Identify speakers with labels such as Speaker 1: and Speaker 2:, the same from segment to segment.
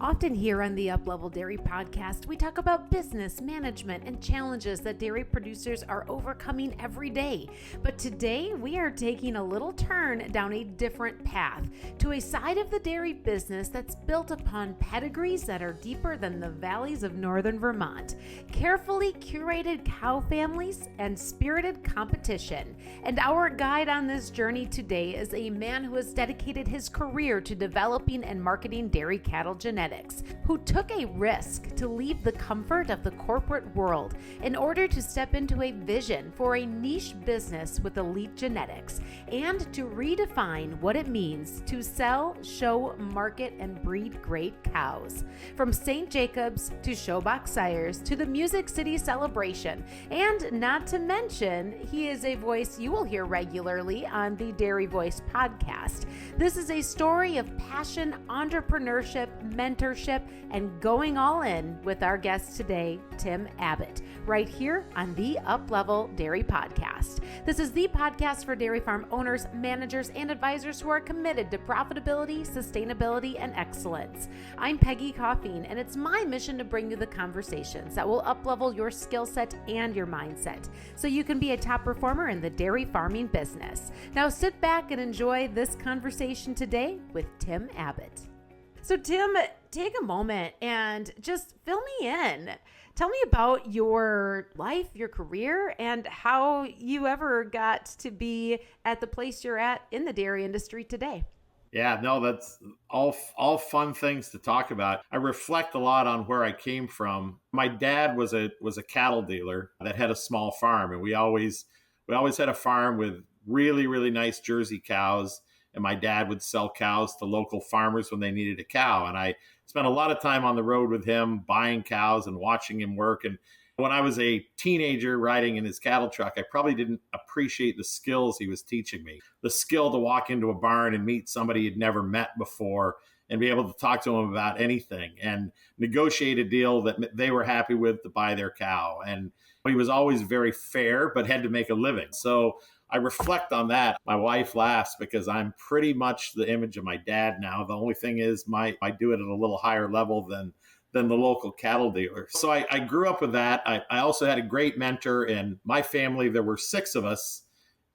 Speaker 1: Often here on the Uplevel Dairy Podcast, we talk about business, management, and challenges that dairy producers are overcoming every day. But today, we are taking a little turn down a different path to a side of the dairy business that's built upon pedigrees that are deeper than the valleys of northern Vermont, carefully curated cow families, and spirited competition. And our guide on this journey today is a man who has dedicated his career to developing and marketing dairy cattle genetics, who took a risk to leave the comfort of the corporate world in order to step into a vision for a niche business with elite genetics and to redefine what it means to sell, show, market, and breed great cows. From St. Jacobs to Showbox Sires to the Music City celebration, and not to mention, he is a voice you will hear regularly on the Dairy Voice podcast. This is a story of passion, entrepreneurship, mentorship, and going all in with our guest today, Tim Abbott, right here on the Uplevel Dairy Podcast. This is the podcast for dairy farm owners, managers, and advisors who are committed to profitability, sustainability, and excellence. I'm Peggy Coffeen, and it's my mission to bring you the conversations that will uplevel your skill set and your mindset so you can be a top performer in the dairy farming business. Now sit back and enjoy this conversation today with Tim Abbott. So Tim, take a moment and just fill me in. Tell me about your life, your career, and how you ever got to be at the place you're at in the dairy industry today.
Speaker 2: Yeah, no, that's all fun things to talk about. I reflect a lot on where I came from. My dad was a cattle dealer that had a small farm, and we always had a farm with really, really nice Jersey cows. And my dad would sell cows to local farmers when they needed a cow. And I spent a lot of time on the road with him, buying cows and watching him work. And when I was a teenager riding in his cattle truck, I probably didn't appreciate the skills he was teaching me. The skill to walk into a barn and meet somebody you'd never met before and be able to talk to them about anything and negotiate a deal that they were happy with to buy their cow. And he was always very fair, but had to make a living. So I reflect on that. My wife laughs because I'm pretty much the image of my dad now. The only thing is I do it at a little higher level than the local cattle dealer. So I grew up with that. I also had a great mentor in my family. There were 6 of us,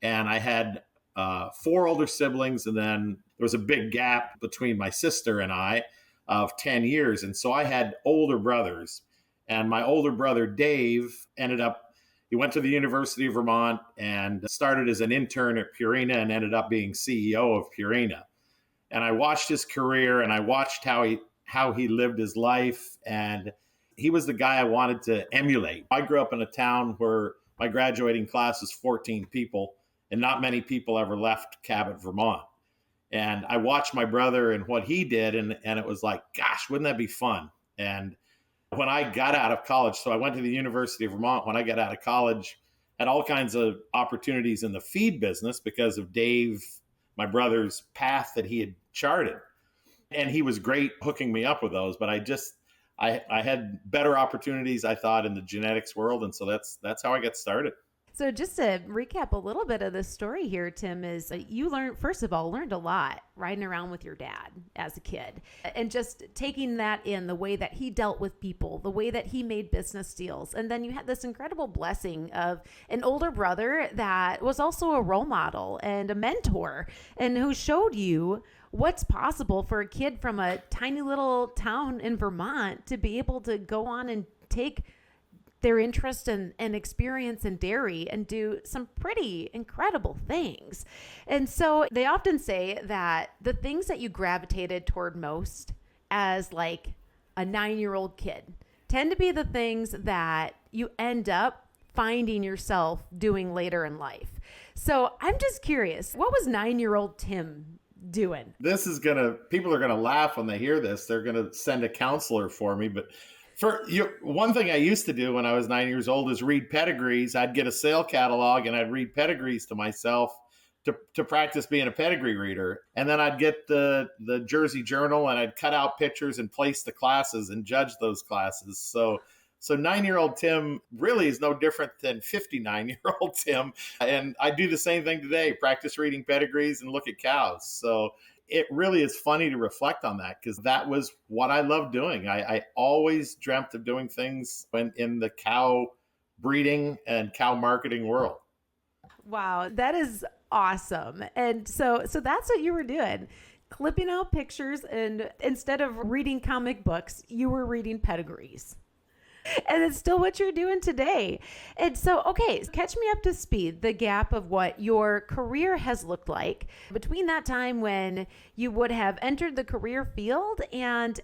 Speaker 2: and I had 4 older siblings, and then there was a big gap between my sister and I of 10 years. And so I had older brothers, and my older brother, Dave, he went to the University of Vermont and started as an intern at Purina and ended up being CEO of Purina. And I watched his career and I watched how he lived his life. And he was the guy I wanted to emulate. I grew up in a town where my graduating class was 14 people and not many people ever left Cabot, Vermont. And I watched my brother and what he did. And it was like, gosh, wouldn't that be fun? And when I got out of college, so I went to the University of Vermont. When I got out of college, had all kinds of opportunities in the feed business because of Dave, my brother's path that he had charted. And he was great hooking me up with those. But I had better opportunities, I thought, in the genetics world. And so that's how I got started.
Speaker 1: So just to recap a little bit of the story here, Tim, is you learned a lot riding around with your dad as a kid and just taking that in the way that he dealt with people, the way that he made business deals. And then you had this incredible blessing of an older brother that was also a role model and a mentor and who showed you what's possible for a kid from a tiny little town in Vermont to be able to go on and take their interest and experience in dairy and do some pretty incredible things. And so they often say that the things that you gravitated toward most as like a 9-year-old kid tend to be the things that you end up finding yourself doing later in life. So I'm just curious, what was 9-year-old Tim doing?
Speaker 2: People are gonna laugh when they hear this. They're gonna send a counselor for me, but one thing I used to do when I was 9 years old is read pedigrees. I'd get a sale catalog and I'd read pedigrees to myself to practice being a pedigree reader. And then I'd get the Jersey Journal and I'd cut out pictures and place the classes and judge those classes. So 9-year-old Tim really is no different than 59-year-old Tim. And I do the same thing today, practice reading pedigrees and look at cows. So it really is funny to reflect on that because that was what I loved doing. I always dreamt of doing things in the cow breeding and cow marketing world.
Speaker 1: Wow, that is awesome. And so that's what you were doing. Clipping out pictures, and instead of reading comic books, you were reading pedigrees. And it's still what you're doing today. And so, okay, catch me up to speed, the gap of what your career has looked like between that time when you would have entered the career field and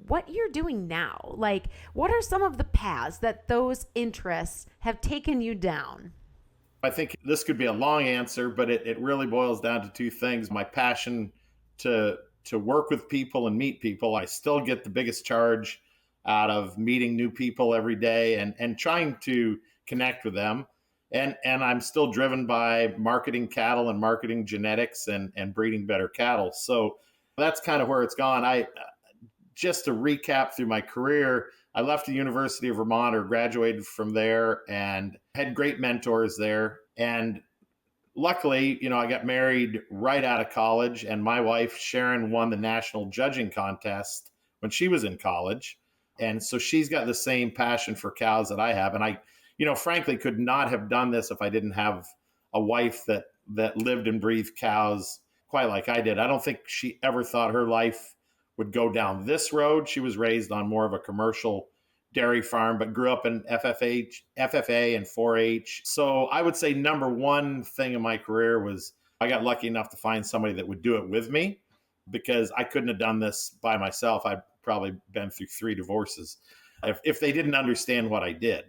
Speaker 1: what you're doing now. Like, what are some of the paths that those interests have taken you down?
Speaker 2: I think this could be a long answer, but it really boils down to two things. My passion to work with people and meet people. I still get the biggest charge out of meeting new people every day and trying to connect with them. And I'm still driven by marketing cattle and marketing genetics and breeding better cattle. So that's kind of where it's gone. Just to recap through my career, I left the University of Vermont or graduated from there and had great mentors there. And luckily, I got married right out of college, and my wife, Sharon, won the national judging contest when she was in college. And so she's got the same passion for cows that I have. And I, frankly, could not have done this if I didn't have a wife that lived and breathed cows quite like I did. I don't think she ever thought her life would go down this road. She was raised on more of a commercial dairy farm, but grew up in FFA and 4-H. So I would say number one thing in my career was I got lucky enough to find somebody that would do it with me, because I couldn't have done this by myself. I'd probably been through 3 divorces if they didn't understand what I did.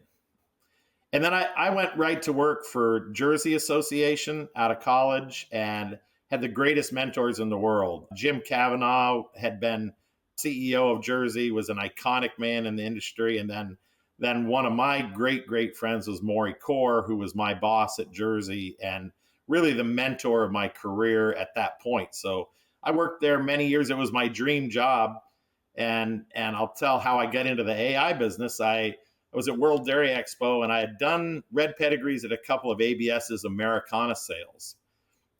Speaker 2: And then I went right to work for Jersey Association out of college and had the greatest mentors in the world. Jim Cavanaugh had been CEO of Jersey, was an iconic man in the industry. And then one of my great friends was Maury Core, who was my boss at Jersey and really the mentor of my career at that point. So I worked there many years. It was my dream job. And I'll tell how I got into the AI business. I was at World Dairy Expo, and I had done red pedigrees at a couple of ABS's Americana sales.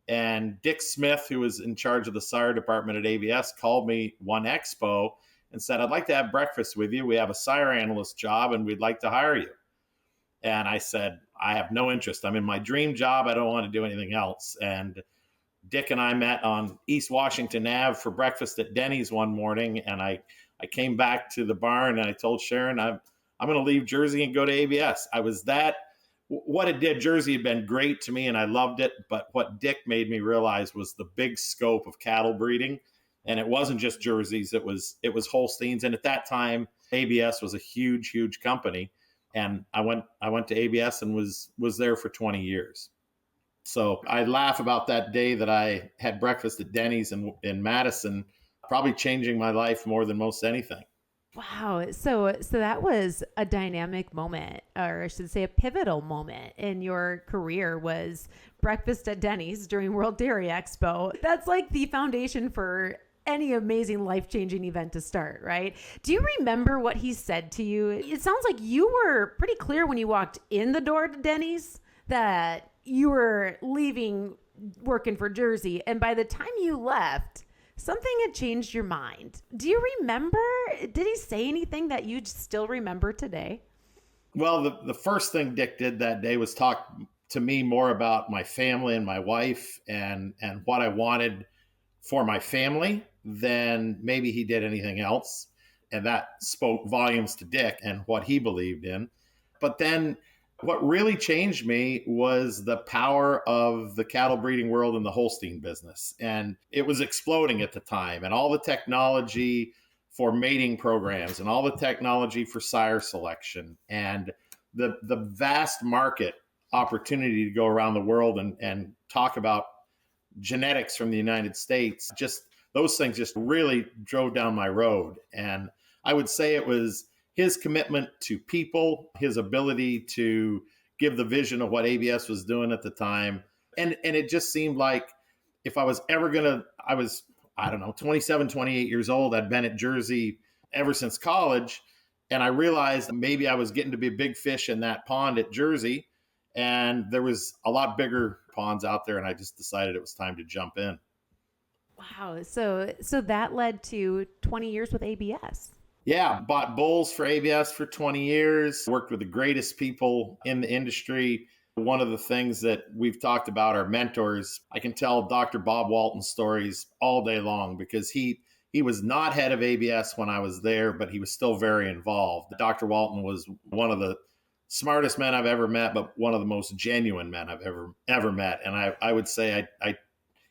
Speaker 2: And Dick Smith, who was in charge of the sire department at ABS, called me one expo and said, "I'd like to have breakfast with you. We have a sire analyst job, and we'd like to hire you." And I said, "I have no interest. I'm in my dream job. I don't want to do anything else." And Dick and I met on East Washington Ave for breakfast at Denny's one morning, and I came back to the barn and I told Sharon, I'm going to leave Jersey and go to ABS. What it did, Jersey had been great to me and I loved it, but what Dick made me realize was the big scope of cattle breeding. And it wasn't just Jerseys, it was Holsteins. And at that time, ABS was a huge company. And I went to ABS and was there for 20 years. So I laugh about that day that I had breakfast at Denny's in Madison, probably changing my life more than most anything.
Speaker 1: Wow. So that was a dynamic moment, or I should say a pivotal moment in your career, was breakfast at Denny's during World Dairy Expo. That's like the foundation for any amazing life-changing event to start, right? Do you remember what he said to you? It sounds like you were pretty clear when you walked in the door to Denny's that you were leaving working for Jersey. And by the time you left, something had changed your mind. Do you remember? Did he say anything that you still remember today?
Speaker 2: Well, the first thing Dick did that day was talk to me more about my family and my wife and what I wanted for my family than maybe he did anything else. And that spoke volumes to Dick and what he believed in. But then what really changed me was the power of the cattle breeding world and the Holstein business. And it was exploding at the time. And all the technology for mating programs and all the technology for sire selection and the vast market opportunity to go around the world and talk about genetics from the United States, just those things just really drove down my road. And I would say it was his commitment to people, his ability to give the vision of what ABS was doing at the time. And it just seemed like if I was ever I was, 27, 28 years old. I'd been at Jersey ever since college. And I realized maybe I was getting to be a big fish in that pond at Jersey. And there was a lot bigger ponds out there. And I just decided it was time to jump in.
Speaker 1: Wow. So that led to 20 years with ABS.
Speaker 2: Yeah, bought bulls for ABS for 20 years, worked with the greatest people in the industry. One of the things that we've talked about are mentors. I can tell Dr. Bob Walton stories all day long because he was not head of ABS when I was there, but he was still very involved. Dr. Walton was one of the smartest men I've ever met, but one of the most genuine men I've ever met. And I would say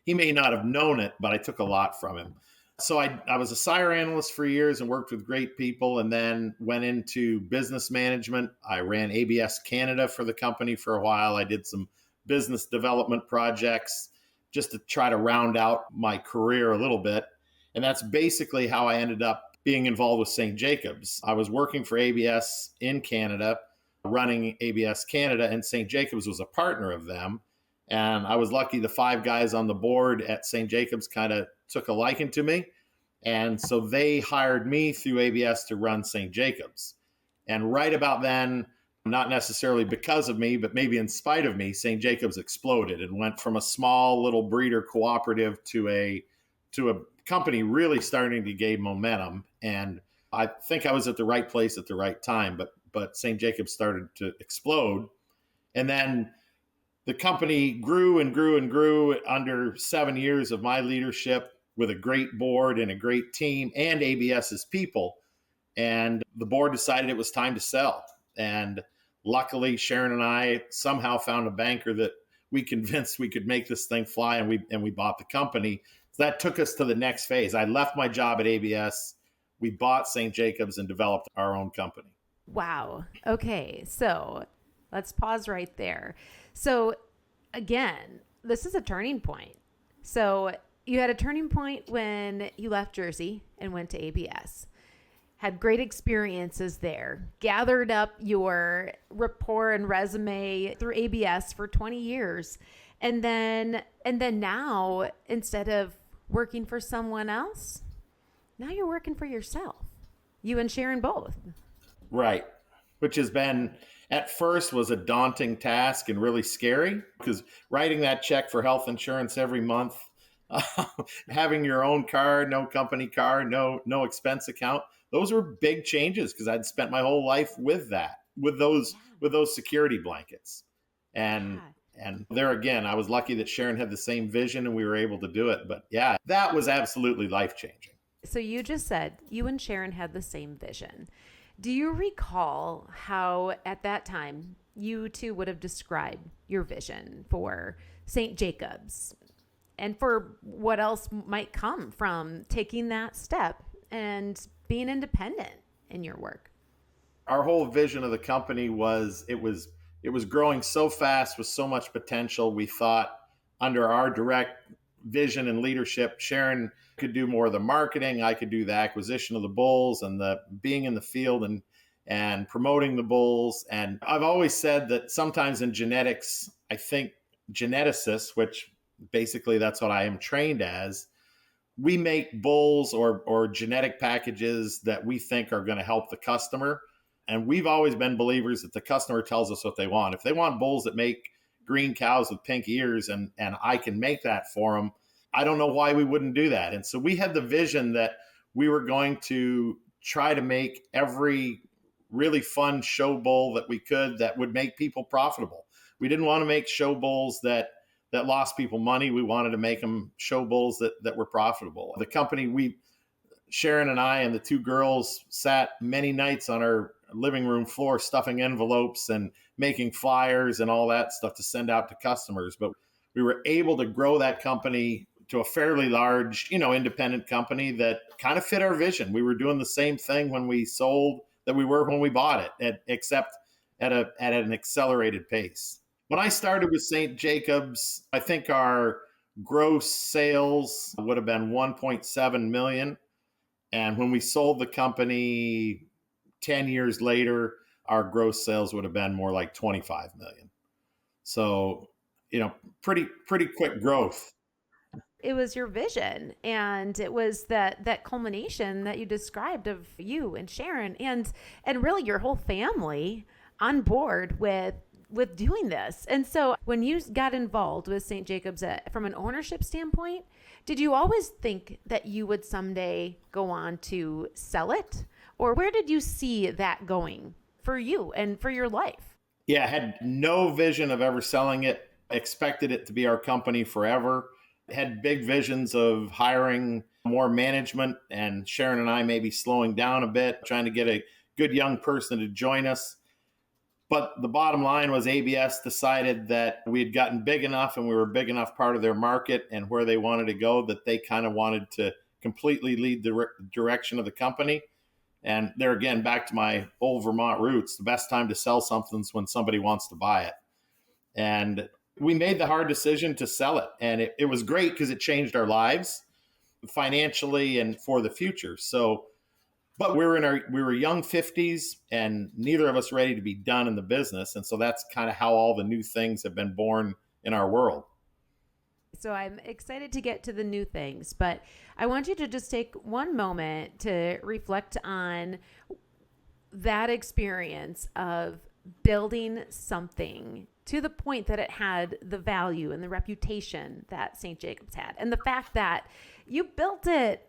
Speaker 2: he may not have known it, but I took a lot from him. So I was a sire analyst for years and worked with great people, and then went into business management. I ran ABS Canada for the company for a while. I did some business development projects just to try to round out my career a little bit. And that's basically how I ended up being involved with St. Jacobs. I was working for ABS in Canada, running ABS Canada, and St. Jacobs was a partner of them. And I was lucky the 5 guys on the board at St. Jacobs kind of took a liking to me. And so they hired me through ABS to run St. Jacobs. And right about then, not necessarily because of me, but maybe in spite of me, St. Jacobs exploded and went from a small little breeder cooperative to a company really starting to gain momentum. And I think I was at the right place at the right time, but St. Jacobs started to explode. And then the company grew and grew and grew under 7 years of my leadership with a great board and a great team and ABS's people. And the board decided it was time to sell. And luckily, Sharon and I somehow found a banker that we convinced we could make this thing fly, and we bought the company. So that took us to the next phase. I left my job at ABS. We bought St. Jacobs and developed our own company.
Speaker 1: Wow. Okay. So let's pause right there. So again, this is a turning point. So you had a turning point when you left Jersey and went to ABS, had great experiences there, gathered up your rapport and resume through ABS for 20 years. And then now, instead of working for someone else, now you're working for yourself. You and Sharon both.
Speaker 2: Right. Which has been, at first, was a daunting task and really scary, because writing that check for health insurance every month, having your own car, no company car, no expense account, those were big changes because I'd spent my whole life with those security blankets. And there again, I was lucky that Sharon had the same vision and we were able to do it. But yeah, that was absolutely life-changing.
Speaker 1: So you just said you and Sharon had the same vision. Do you recall how at that time you two would have described your vision for St. Jacobs and for what else might come from taking that step and being independent in your work?
Speaker 2: Our whole vision of the company was it was growing so fast with so much potential. We thought under our direct vision and leadership, Sharon could do more of the marketing. I could do the acquisition of the bulls and the being in the field and promoting the bulls. And I've always said that sometimes in genetics, I think geneticists, which basically that's what I am trained as, we make bulls or genetic packages that we think are going to help the customer. And we've always been believers that the customer tells us what they want. If they want bulls that make green cows with pink ears and I can make that for them, I don't know why we wouldn't do that. And so we had the vision that we were going to try to make every really fun show bull that we could that would make people profitable. We didn't want to make show bulls that lost people money. We wanted to make them show bulls that were profitable. The company, Sharon and I and the 2 girls sat many nights on our living room floor stuffing envelopes and making flyers and all that stuff to send out to customers. But we were able to grow that company to a fairly large, independent company that kind of fit our vision. We were doing the same thing when we sold that we were when we bought it, except at an accelerated pace. When I started with St. Jacobs, I think our gross sales would have been 1.7 million. And when we sold the company 10 years later, our gross sales would have been more like 25 million. So, pretty quick growth.
Speaker 1: It was your vision, and it was that culmination that you described of you and Sharon and really your whole family on board with doing this. And so when you got involved with St. Jacobs from an ownership standpoint, Did you always think that you would someday go on to sell it? Or where did you see that going for you and for your life?
Speaker 2: Yeah, I had no vision of ever selling it. Expected it to be our company forever. Had big visions of hiring more management, and Sharon and I maybe slowing down a bit, trying to get a good young person to join us. But the bottom line was ABS decided that we had gotten big enough and we were a big enough part of their market and where they wanted to go that they kind of wanted to completely lead the direction of the company. And there again, back to my old Vermont roots, the best time to sell something is when somebody wants to buy it. And we made the hard decision to sell it. And it was great because it changed our lives financially and for the future. So, but we were young 50s and neither of us ready to be done in the business. And so that's kind of how all the new things have been born in our world.
Speaker 1: So I'm excited to get to the new things, but I want you to just take one moment to reflect on that experience of building something to the point that it had the value and the reputation that St. Jacobs had. And the fact that you built it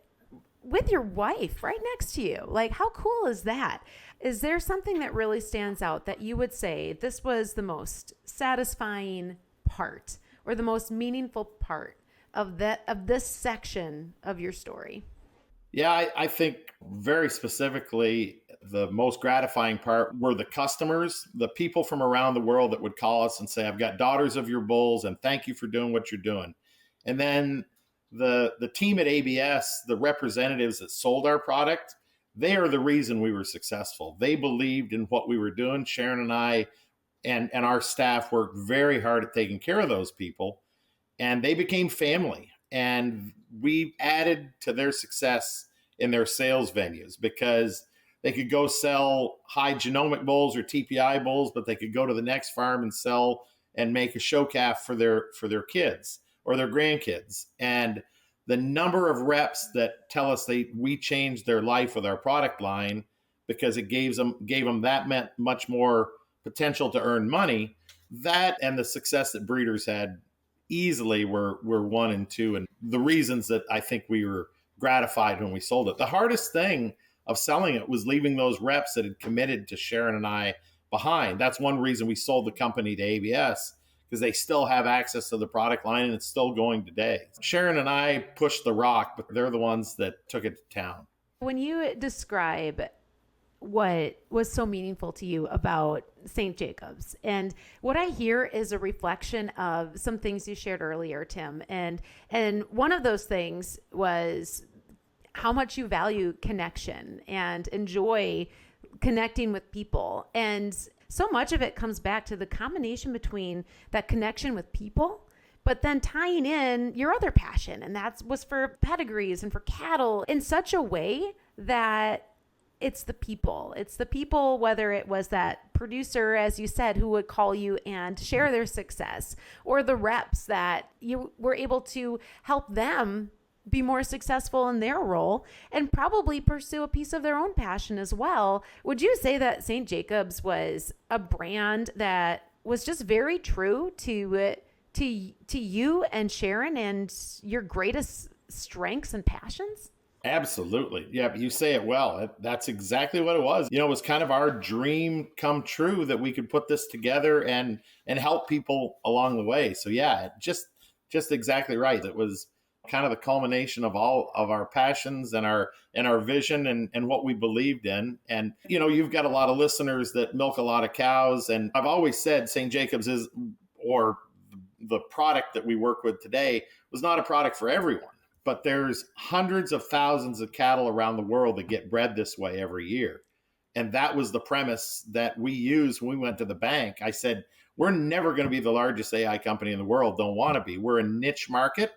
Speaker 1: with your wife right next to you. Like, how cool is that? Is there something that really stands out that you would say this was the most satisfying part or the most meaningful part of this section of your story?
Speaker 2: Yeah, I think very specifically, the most gratifying part were the customers, the people from around the world that would call us and say, I've got daughters of your bulls and thank you for doing what you're doing. And then the team at ABS, the representatives that sold our product, they are the reason we were successful. They believed in what we were doing. Sharon and I and our staff worked very hard at taking care of those people, and they became family. And we added to their success in their sales venues because they could go sell high genomic bulls or TPI bulls, but they could go to the next farm and sell and make a show calf for their kids or their grandkids. And the number of reps that tell us we changed their life with our product line because it gave them that much more potential to earn money, that and the success that breeders had easily were 1 and 2. And the reasons that I think we were gratified when we sold it. The hardest thing of selling it was leaving those reps that had committed to Sharon and I behind. That's one reason we sold the company to ABS, because they still have access to the product line and it's still going today. Sharon and I pushed the rock, but they're the ones that took it to town.
Speaker 1: When you describe what was so meaningful to you about St. Jacobs, and what I hear is a reflection of some things you shared earlier, Tim. And one of those things was how much you value connection and enjoy connecting with people. And so much of it comes back to the combination between that connection with people, but then tying in your other passion. And that was for pedigrees and for cattle in such a way that it's the people. It's the people, whether it was that producer, as you said, who would call you and share their success, or the reps that you were able to help them be more successful in their role and probably pursue a piece of their own passion as well. Would you say that St. Jacobs was a brand that was just very true to you and Sharon and your greatest strengths and passions?
Speaker 2: Absolutely. Yeah, you say it well. That's exactly what it was. It was kind of our dream come true that we could put this together and help people along the way. So yeah, just exactly right. It was kind of the culmination of all of our passions and our vision and what we believed in. And, you've got a lot of listeners that milk a lot of cows. And I've always said St. Jacobs or the product that we work with today was not a product for everyone. But there's hundreds of thousands of cattle around the world that get bred this way every year. And that was the premise that we used when we went to the bank. I said, we're never going to be the largest AI company in the world. Don't want to be. We're a niche market,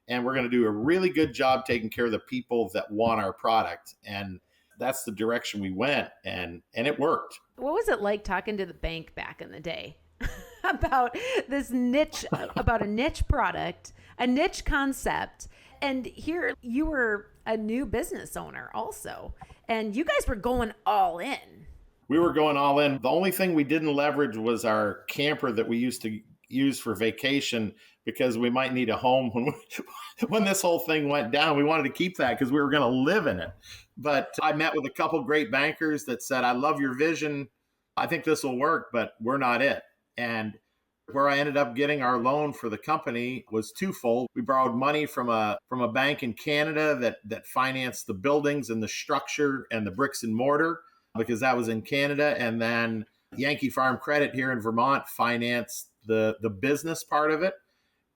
Speaker 2: and we're going to do a really good job taking care of the people that want our product. And that's the direction we went, and it worked.
Speaker 1: What was it like talking to the bank back in the day about this niche, about a niche product, a niche concept? And here you were a new business owner also, and you guys were going all in.
Speaker 2: We were going all in. The only thing we didn't leverage was our camper that we used to use for vacation, because we might need a home when this whole thing went down. We wanted to keep that because we were going to live in it. But I met with a couple great bankers that said, I love your vision. I think this will work, but we're not it. And where I ended up getting our loan for the company was twofold. We borrowed money from a bank in Canada that financed the buildings and the structure and the bricks and mortar, because that was in Canada. And then Yankee Farm Credit here in Vermont financed the business part of it.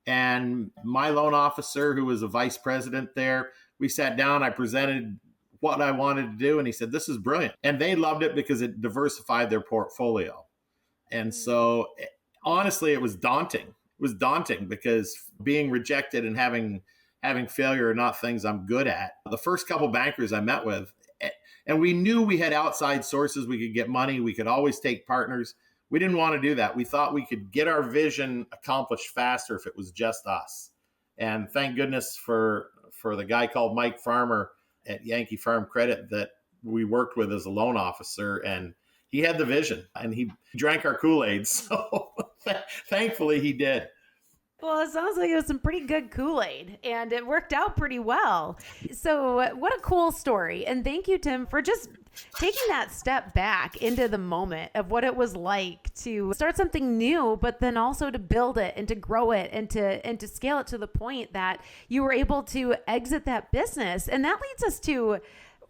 Speaker 2: And my loan officer, who was a vice president there, we sat down, I presented what I wanted to do, and he said, this is brilliant. And they loved it because it diversified their portfolio. And so honestly, it was daunting. It was daunting because being rejected and having failure are not things I'm good at. The first couple bankers I met with, and we knew we had outside sources, we could get money, we could always take partners. We didn't want to do that. We thought we could get our vision accomplished faster if it was just us. And thank goodness for the guy called Mike Farmer at Yankee Farm Credit that we worked with as a loan officer. And he had the vision and he drank our Kool-Aid. So thankfully he did.
Speaker 1: Well, it sounds like it was some pretty good Kool-Aid and it worked out pretty well. So what a cool story. And thank you, Tim, for just taking that step back into the moment of what it was like to start something new, but then also to build it and to grow it and to scale it to the point that you were able to exit that business. And that leads us to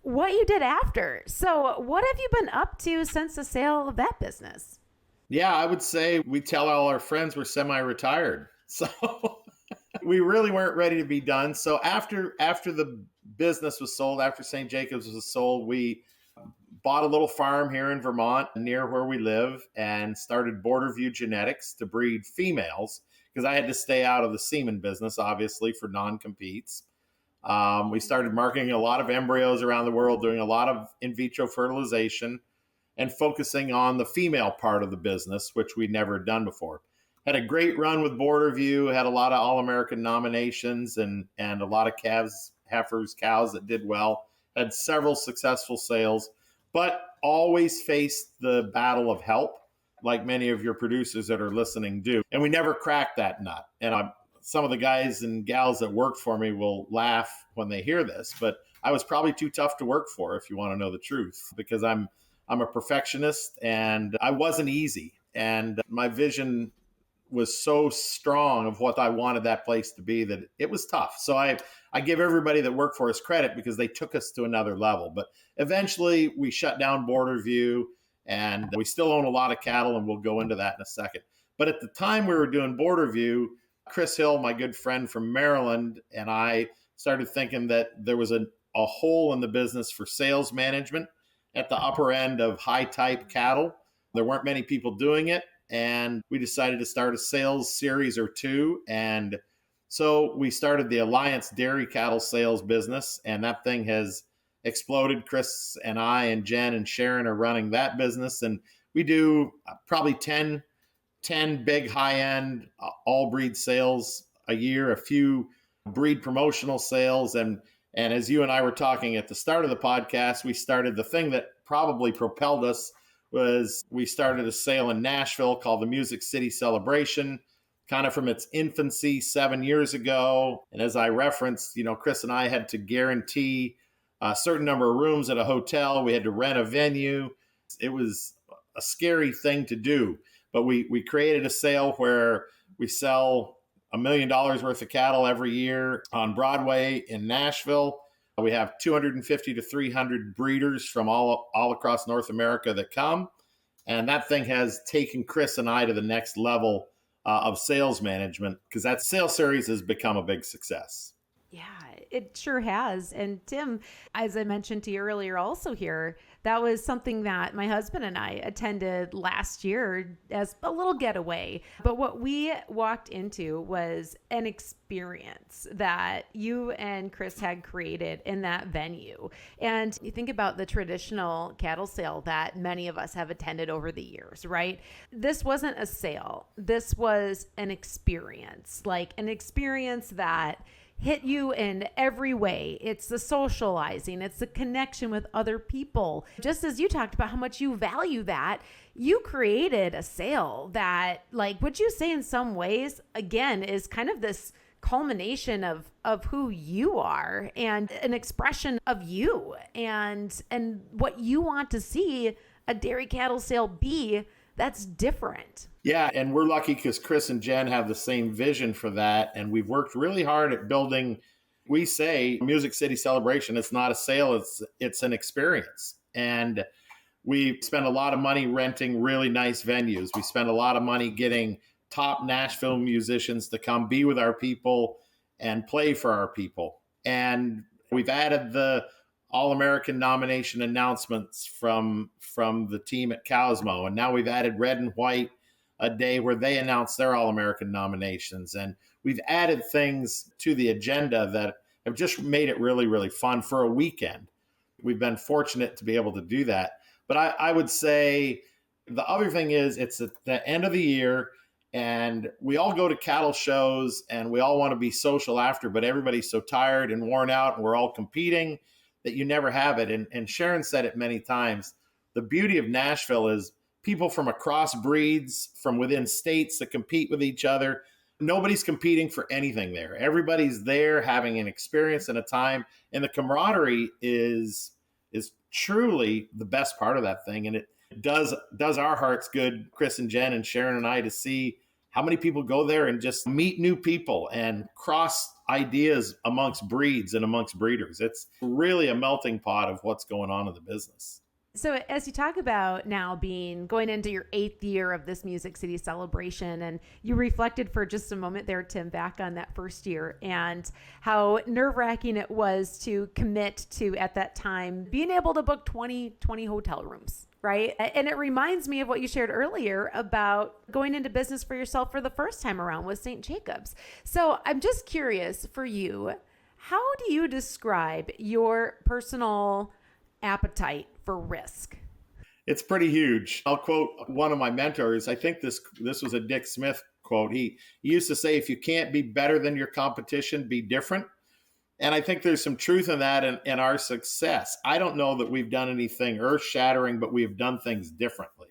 Speaker 1: what you did after. So what have you been up to since the sale of that business?
Speaker 2: Yeah, I would say we tell all our friends we're semi-retired. So we really weren't ready to be done. So after the business was sold, after St. Jacobs was sold, we bought a little farm here in Vermont near where we live and started Border View Genetics to breed females because I had to stay out of the semen business, obviously, for non-competes. We started marketing a lot of embryos around the world, doing a lot of in vitro fertilization and focusing on the female part of the business, which we'd never done before. Had a great run with Border View, had a lot of All-American nominations and a lot of calves, heifers, cows that did well, had several successful sales, but always faced the battle of help, like many of your producers that are listening do. And we never cracked that nut. And some of the guys and gals that worked for me will laugh when they hear this, but I was probably too tough to work for, if you want to know the truth, because I'm a perfectionist and I wasn't easy. And my vision was so strong of what I wanted that place to be that it was tough. So I give everybody that worked for us credit because they took us to another level. But eventually we shut down Border View and we still own a lot of cattle, and we'll go into that in a second. But at the time we were doing Border View, Chris Hill, my good friend from Maryland, and I started thinking that there was a hole in the business for sales management at the upper end of high type cattle. There weren't many people doing it. And we decided to start a sales series or two. And so we started the Alliance Dairy Cattle Sales business, and that thing has exploded. Chris and I and Jen and Sharon are running that business. And we do probably 10 big high-end all breed sales a year, a few breed promotional sales. And as you and I were talking at the start of the podcast, we started the thing that probably propelled us was we started a sale in Nashville called the Music City Celebration, kind of from its infancy 7 years ago. And as I referenced, Chris and I had to guarantee a certain number of rooms at a hotel. We had to rent a venue. It was a scary thing to do, but we created a sale where we sell $1 million worth of cattle every year on Broadway in Nashville. We have 250 to 300 breeders from all across North America that come. And that thing has taken Chris and I to the next level of sales management because that sales series has become a big success.
Speaker 1: Yeah, it sure has. And Tim, as I mentioned to you earlier also here, that was something that my husband and I attended last year as a little getaway. But what we walked into was an experience that you and Chris had created in that venue. And you think about the traditional cattle sale that many of us have attended over the years, right? This wasn't a sale. This was an experience, like an experience that hit you in every way. It's the socializing, it's the connection with other people. Just as you talked about how much you value that, you created a sale that, like, would you say in some ways, again, is kind of this culmination of who you are and an expression of you and what you want to see a dairy cattle sale be that's different.
Speaker 2: Yeah, and we're lucky because Chris and Jen have the same vision for that. And we've worked really hard at building, we say, Music City Celebration. It's not a sale, it's an experience. And we spend a lot of money renting really nice venues. We spend a lot of money getting top Nashville musicians to come be with our people and play for our people. And we've added the All-American nomination announcements from the team at Cosmo. And now we've added Red and White, a day where they announce their All-American nominations. And we've added things to the agenda that have just made it really, really fun for a weekend. We've been fortunate to be able to do that. But I would say the other thing is it's at the end of the year and we all go to cattle shows and we all want to be social after, but everybody's so tired and worn out and we're all competing that you never have it. And Sharon said it many times. The beauty of Nashville is people from across breeds, from within states that compete with each other. Nobody's competing for anything there. Everybody's there having an experience and a time. And the camaraderie is truly the best part of that thing. And it does our hearts good, Chris and Jen and Sharon and I, to see how many people go there and just meet new people and cross ideas amongst breeds and amongst breeders. It's really a melting pot of what's going on in the business.
Speaker 1: So as you talk about now going into your 8th year of this Music City celebration, and you reflected for just a moment there, Tim, back on that first year and how nerve-wracking it was to commit to, at that time, being able to book 20 hotel rooms, right? And it reminds me of what you shared earlier about going into business for yourself for the first time around with St. Jacobs. So I'm just curious for you, how do you describe your personal appetite for risk?
Speaker 2: It's pretty huge. I'll quote one of my mentors. I think this was a Dick Smith quote. He used to say, if you can't be better than your competition, be different. And I think there's some truth in that in our success. I don't know that we've done anything earth-shattering, but we have done things differently.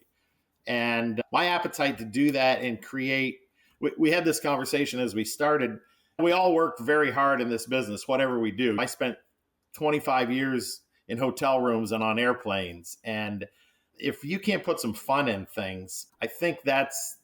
Speaker 2: And my appetite to do that and create, we had this conversation as we started. We all work very hard in this business, whatever we do. I spent 25 years in hotel rooms and on airplanes. And if you can't put some fun in things, I think that's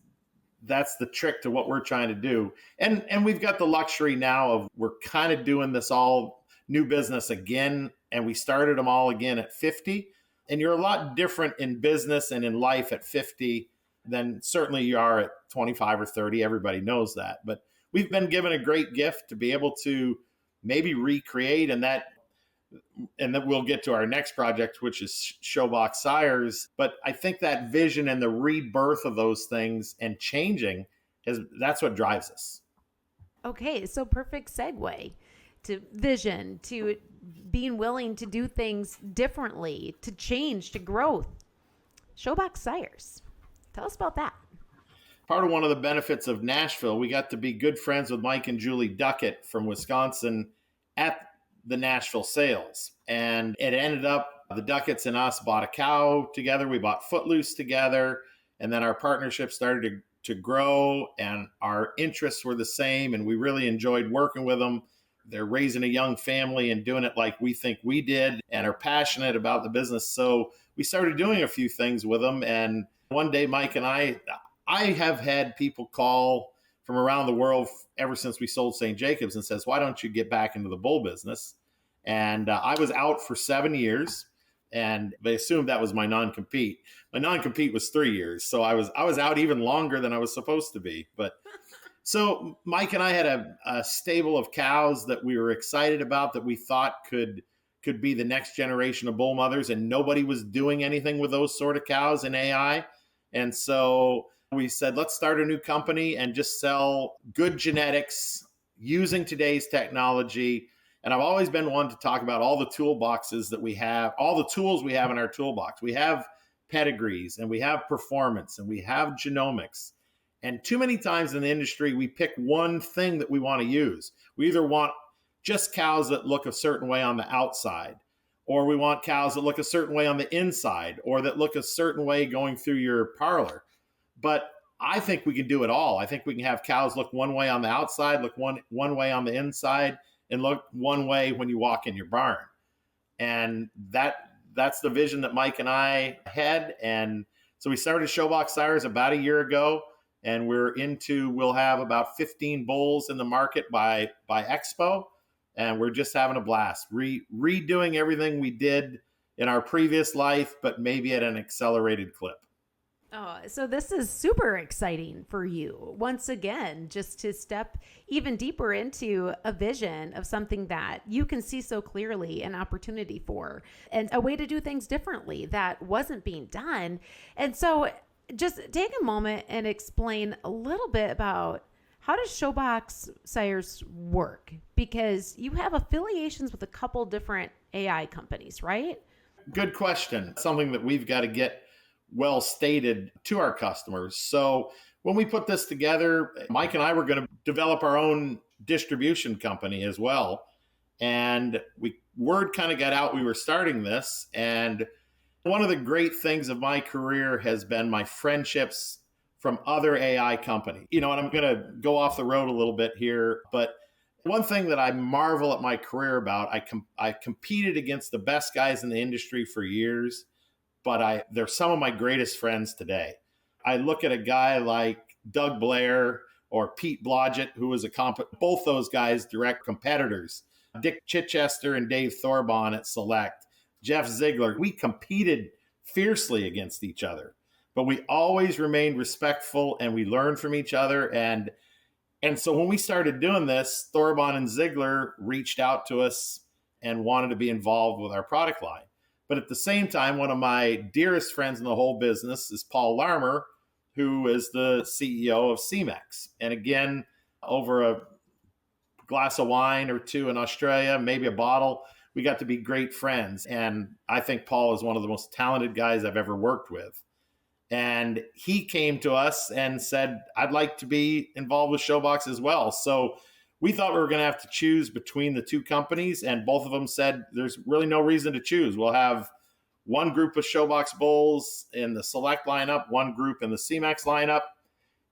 Speaker 2: the trick to what we're trying to do. And we've got the luxury now of we're kind of doing this all new business again. And we started them all again at 50. And you're a lot different in business and in life at 50 than certainly you are at 25 or 30. Everybody knows that. But we've been given a great gift to be able to maybe recreate, and then we'll get to our next project, which is Showbox Sires. But I think that vision and the rebirth of those things and changing, that's what drives us.
Speaker 1: Okay, so perfect segue to vision, to being willing to do things differently, to change, to growth. Showbox Sires. Tell us about that.
Speaker 2: Part of one of the benefits of Nashville, we got to be good friends with Mike and Julie Duckett from Wisconsin at the Nashville sales. And it ended up, the Ducketts and us bought a cow together. We bought Footloose together. And then our partnership started to grow and our interests were the same. And we really enjoyed working with them. They're raising a young family and doing it like we think we did and are passionate about the business. So we started doing a few things with them. And one day, Mike and I have had people call from around the world ever since we sold St. Jacobs and says, why don't you get back into the bull business? And I was out for 7 years and they assumed that was my non-compete. My non-compete was 3 years. So I was out even longer than I was supposed to be. But so Mike and I had a stable of cows that we were excited about that we thought could be the next generation of bull mothers. And nobody was doing anything with those sort of cows in AI. And so we said, let's start a new company and just sell good genetics using today's technology. And I've always been one to talk about all the toolboxes that we have, all the tools we have in our toolbox. We have pedigrees and we have performance and we have genomics. And too many times in the industry, we pick one thing that we want to use. We either want just cows that look a certain way on the outside, or we want cows that look a certain way on the inside, or that look a certain way going through your parlor. But I think we can do it all. I think we can have cows look one way on the outside, look one way on the inside, and look one way when you walk in your barn. And that's the vision that Mike and I had. And so we started Showbox Sires about a year ago, and we'll have about 15 bulls in the market by Expo. And we're just having a blast, redoing everything we did in our previous life, but maybe at an accelerated clip.
Speaker 1: Oh, so this is super exciting for you. Once again, just to step even deeper into a vision of something that you can see so clearly an opportunity for, and a way to do things differently that wasn't being done. And so just take a moment and explain a little bit about, how does Showbox Sires work? Because you have affiliations with a couple different AI companies, right?
Speaker 2: Good question. Something that we've got to get well stated to our customers. So when we put this together, Mike and I were going to develop our own distribution company as well. And word kind of got out we were starting this. And one of the great things of my career has been my friendships from other AI companies. And I'm going to go off the road a little bit here, but one thing that I marvel at my career about, I competed against the best guys in the industry for years, but they're some of my greatest friends today. I look at a guy like Doug Blair or Pete Blodgett, who was both those guys direct competitors. Dick Chichester and Dave Thorbon at Select, Jeff Ziegler. We competed fiercely against each other, but we always remained respectful and we learned from each other. And so when we started doing this, Thorbon and Ziegler reached out to us and wanted to be involved with our product line. But at the same time, one of my dearest friends in the whole business is Paul Larmer, who is the CEO of CEMEX. And again, over a glass of wine or two in Australia, maybe a bottle, we got to be great friends. And I think Paul is one of the most talented guys I've ever worked with. And he came to us and said, I'd like to be involved with Showbox as well. So we thought we were going to have to choose between the two companies, and both of them said there's really no reason to choose. We'll have one group of Showbox bulls in the Select lineup, one group in the CEMEX lineup,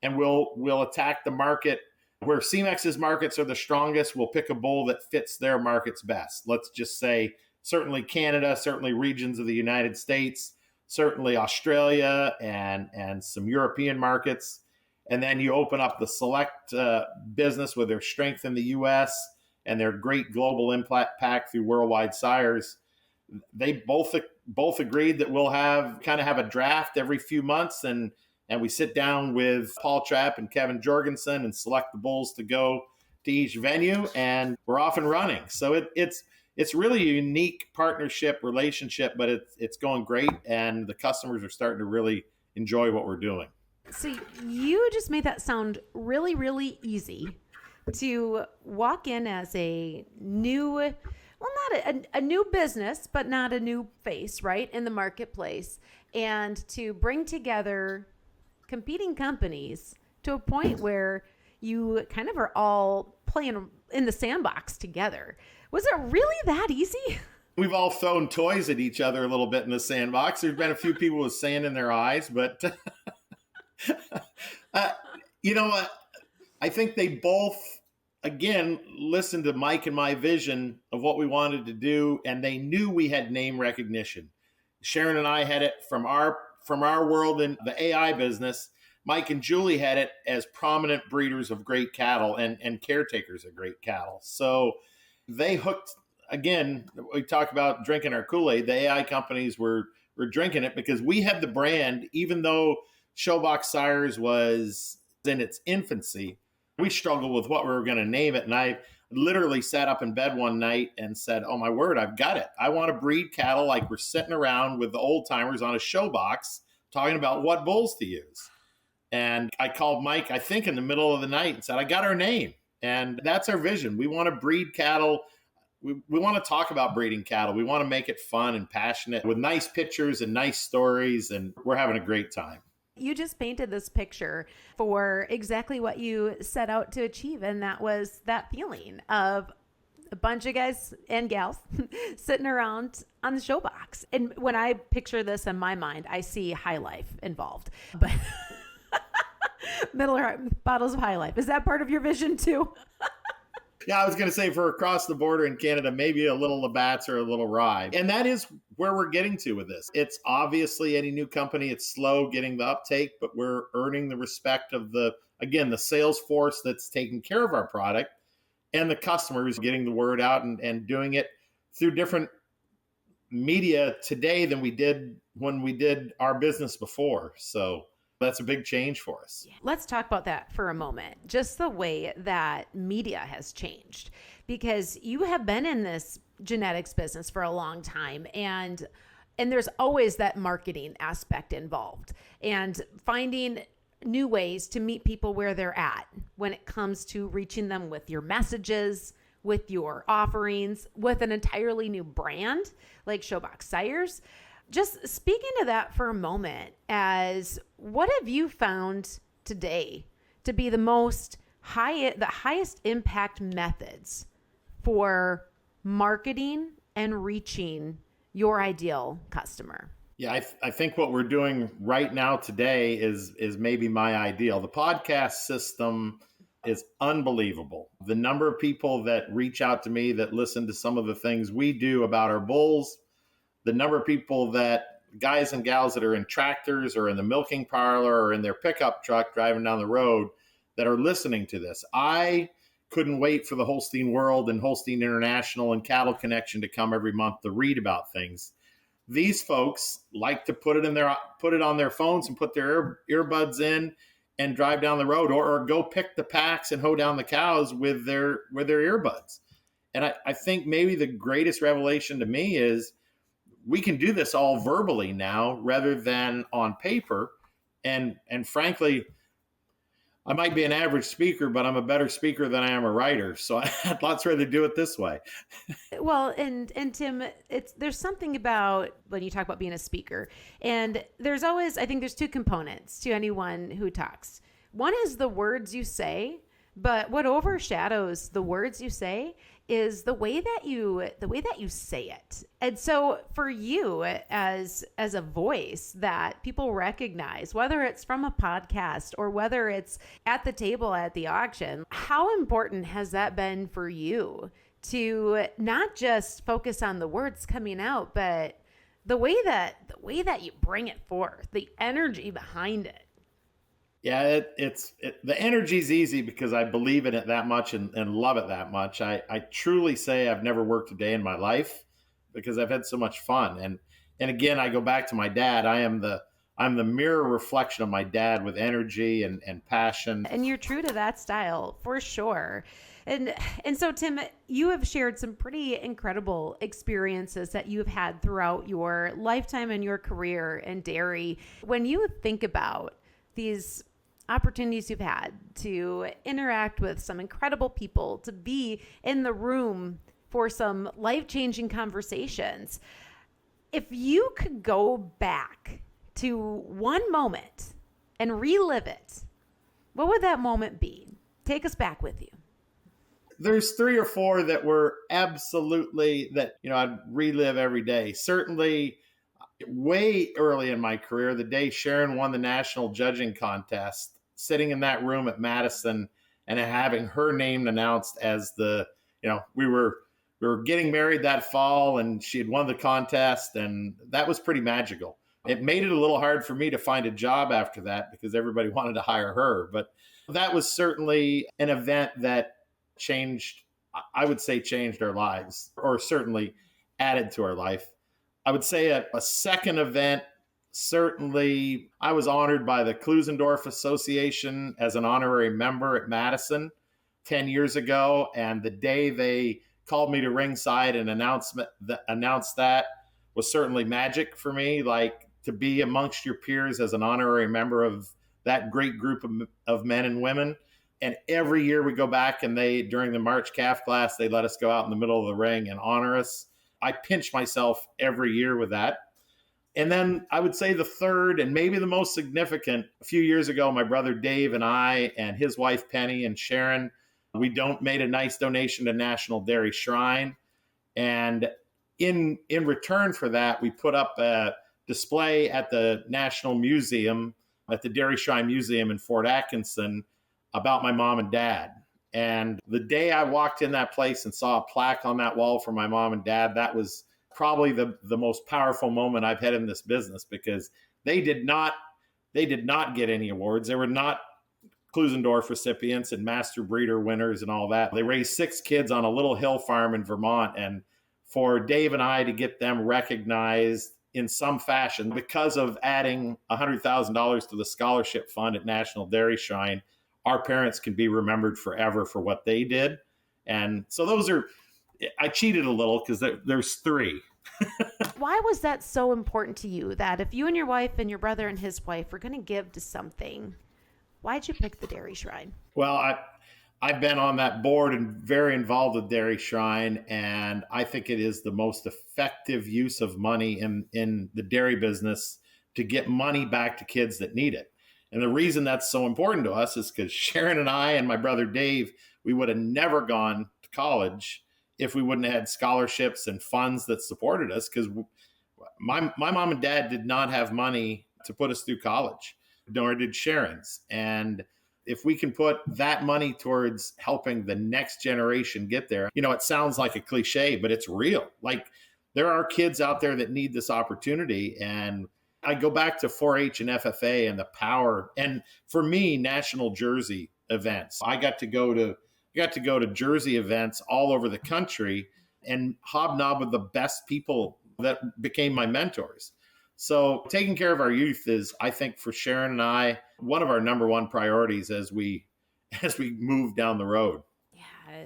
Speaker 2: and we'll attack the market where CEMEX's markets are the strongest. We'll pick a bull that fits their markets best. Let's just say certainly Canada, certainly regions of the United States, certainly Australia and some European markets. And then you open up the Select business with their strength in the U.S. and their great global impact through Worldwide Sires. They both agreed that we'll have a draft every few months, and we sit down with Paul Trapp and Kevin Jorgensen and select the bulls to go to each venue, and we're off and running. So it's really a unique partnership relationship, but it's going great, and the customers are starting to really enjoy what we're doing.
Speaker 1: So you just made that sound really, really easy to walk in as a new, not a new business, but not a new face, right, in the marketplace, and to bring together competing companies to a point where you kind of are all playing in the sandbox together. Was it really that easy?
Speaker 2: We've all thrown toys at each other a little bit in the sandbox. There's been a few people with sand in their eyes, but you know what? I think they both, again, listened to Mike and my vision of what we wanted to do, and they knew we had name recognition. Sharon and I had it from our world in the AI business. Mike and Julie had it as prominent breeders of great cattle and caretakers of great cattle. So they hooked, again, we talk about drinking our Kool-Aid. The AI companies were drinking it because we had the brand, even though Showbox Sires was in its infancy. We struggled with what we were going to name it. And I literally sat up in bed one night and said, oh my word, I've got it. I want to breed cattle like we're sitting around with the old timers on a showbox talking about what bulls to use. And I called Mike, I think in the middle of the night, and said, I got our name. And that's our vision. We want to breed cattle. We want to talk about breeding cattle. We want to make it fun and passionate with nice pictures and nice stories. And we're having a great time.
Speaker 1: You just painted this picture for exactly what you set out to achieve. And that was that feeling of a bunch of guys and gals sitting around on the Showbox. And when I picture this in my mind, I see High Life involved. But Miller bottles of High Life. Is that part of your vision too?
Speaker 2: Yeah, I was going to say for across the border in Canada, maybe a little Labatt's or a little rye. And that is where we're getting to with this. It's obviously any new company, it's slow getting the uptake, but we're earning the respect of the sales force that's taking care of our product and the customers getting the word out and doing it through different media today than we did when we did our business before. So that's a big change for us.
Speaker 1: Let's talk about that for a moment. Just the way that media has changed, because you have been in this genetics business for a long time, and there's always that marketing aspect involved and finding new ways to meet people where they're at when it comes to reaching them with your messages, with your offerings, with an entirely new brand like Showbox Sires. Just speaking to that for a moment, as what have you found today to be the highest impact methods for marketing and reaching your ideal customer?
Speaker 2: Yeah, I think what we're doing right now today is maybe my ideal. The podcast system is unbelievable. The number of people that reach out to me that listen to some of the things we do about our bulls, the number of people guys and gals that are in tractors or in the milking parlor or in their pickup truck driving down the road that are listening to this. I couldn't wait for the Holstein World and Holstein International and Cattle Connection to come every month to read about things. These folks like to put it on their phones and put their earbuds in and drive down the road or go pick the packs and hoe down the cows with their earbuds. And I think maybe the greatest revelation to me is we can do this all verbally now rather than on paper. And frankly, I might be an average speaker, but I'm a better speaker than I am a writer. So I'd lots rather do it this way.
Speaker 1: Well, and Tim, there's something about when you talk about being a speaker, and I think there's two components to anyone who talks. One is the words you say, but what overshadows the words you say is the way that you say it. And so for you as a voice that people recognize, whether it's from a podcast or whether it's at the table at the auction, how important has that been for you to not just focus on the words coming out, but the way that you bring it forth, the energy behind it?
Speaker 2: Yeah, the energy's easy because I believe in it that much and love it that much. I truly say I've never worked a day in my life because I've had so much fun. And again, I go back to my dad. I'm the mirror reflection of my dad with energy and passion.
Speaker 1: And you're true to that style for sure. And so, Tim, you have shared some pretty incredible experiences that you've had throughout your lifetime and your career in dairy. When you think about these opportunities you've had to interact with some incredible people, to be in the room for some life-changing conversations, if you could go back to one moment and relive it, what would that moment be? Take us back with you.
Speaker 2: There's 3 or 4 that were absolutely that, I'd relive every day. Certainly way early in my career, the day Sharon won the national judging contest, sitting in that room at Madison and having her name announced as we were getting married that fall and she had won the contest, and that was pretty magical. It made it a little hard for me to find a job after that because everybody wanted to hire her. But that was certainly an event that changed our lives, or certainly added to our life. I would say a second event, certainly I was honored by the Klusendorf Association as an honorary member at Madison 10 years ago. And the day they called me to ringside and announced that was certainly magic for me, like to be amongst your peers as an honorary member of that great group of men and women. And every year we go back and during the March calf class, they let us go out in the middle of the ring and honor us. I pinch myself every year with that. And then I would say the third and maybe the most significant, a few years ago, my brother Dave and I and his wife Penny and Sharon We made a nice donation to National Dairy Shrine. And in return for that, we put up a display at the National Museum, at the Dairy Shrine Museum in Fort Atkinson, about my mom and dad. And the day I walked in that place and saw a plaque on that wall for my mom and dad, that was probably the most powerful moment I've had in this business, because they did not get any awards. They were not Klusendorf recipients and master breeder winners and all that. They raised 6 kids on a little hill farm in Vermont. And for Dave and I to get them recognized in some fashion because of adding $100,000 to the scholarship fund at National Dairy Shrine, our parents can be remembered forever for what they did. And so I cheated a little because there's 3.
Speaker 1: Why was that so important to you, that if you and your wife and your brother and his wife were going to give to something, why'd you pick the Dairy Shrine?
Speaker 2: Well, I've been on that board and very involved with Dairy Shrine, and I think it is the most effective use of money in the dairy business to get money back to kids that need it. And the reason that's so important to us is because Sharon and I and my brother Dave, we would have never gone to college if we wouldn't have had scholarships and funds that supported us, because my mom and dad did not have money to put us through college, nor did Sharon's. And if we can put that money towards helping the next generation get there, it sounds like a cliche, but it's real. Like, there are kids out there that need this opportunity. And I go back to 4-H and FFA and the power. And for me, national jersey events. I got to go to jersey events all over the country and hobnob with the best people that became my mentors. So taking care of our youth is, I think, for Sharon and I, one of our number one priorities as we move down the road.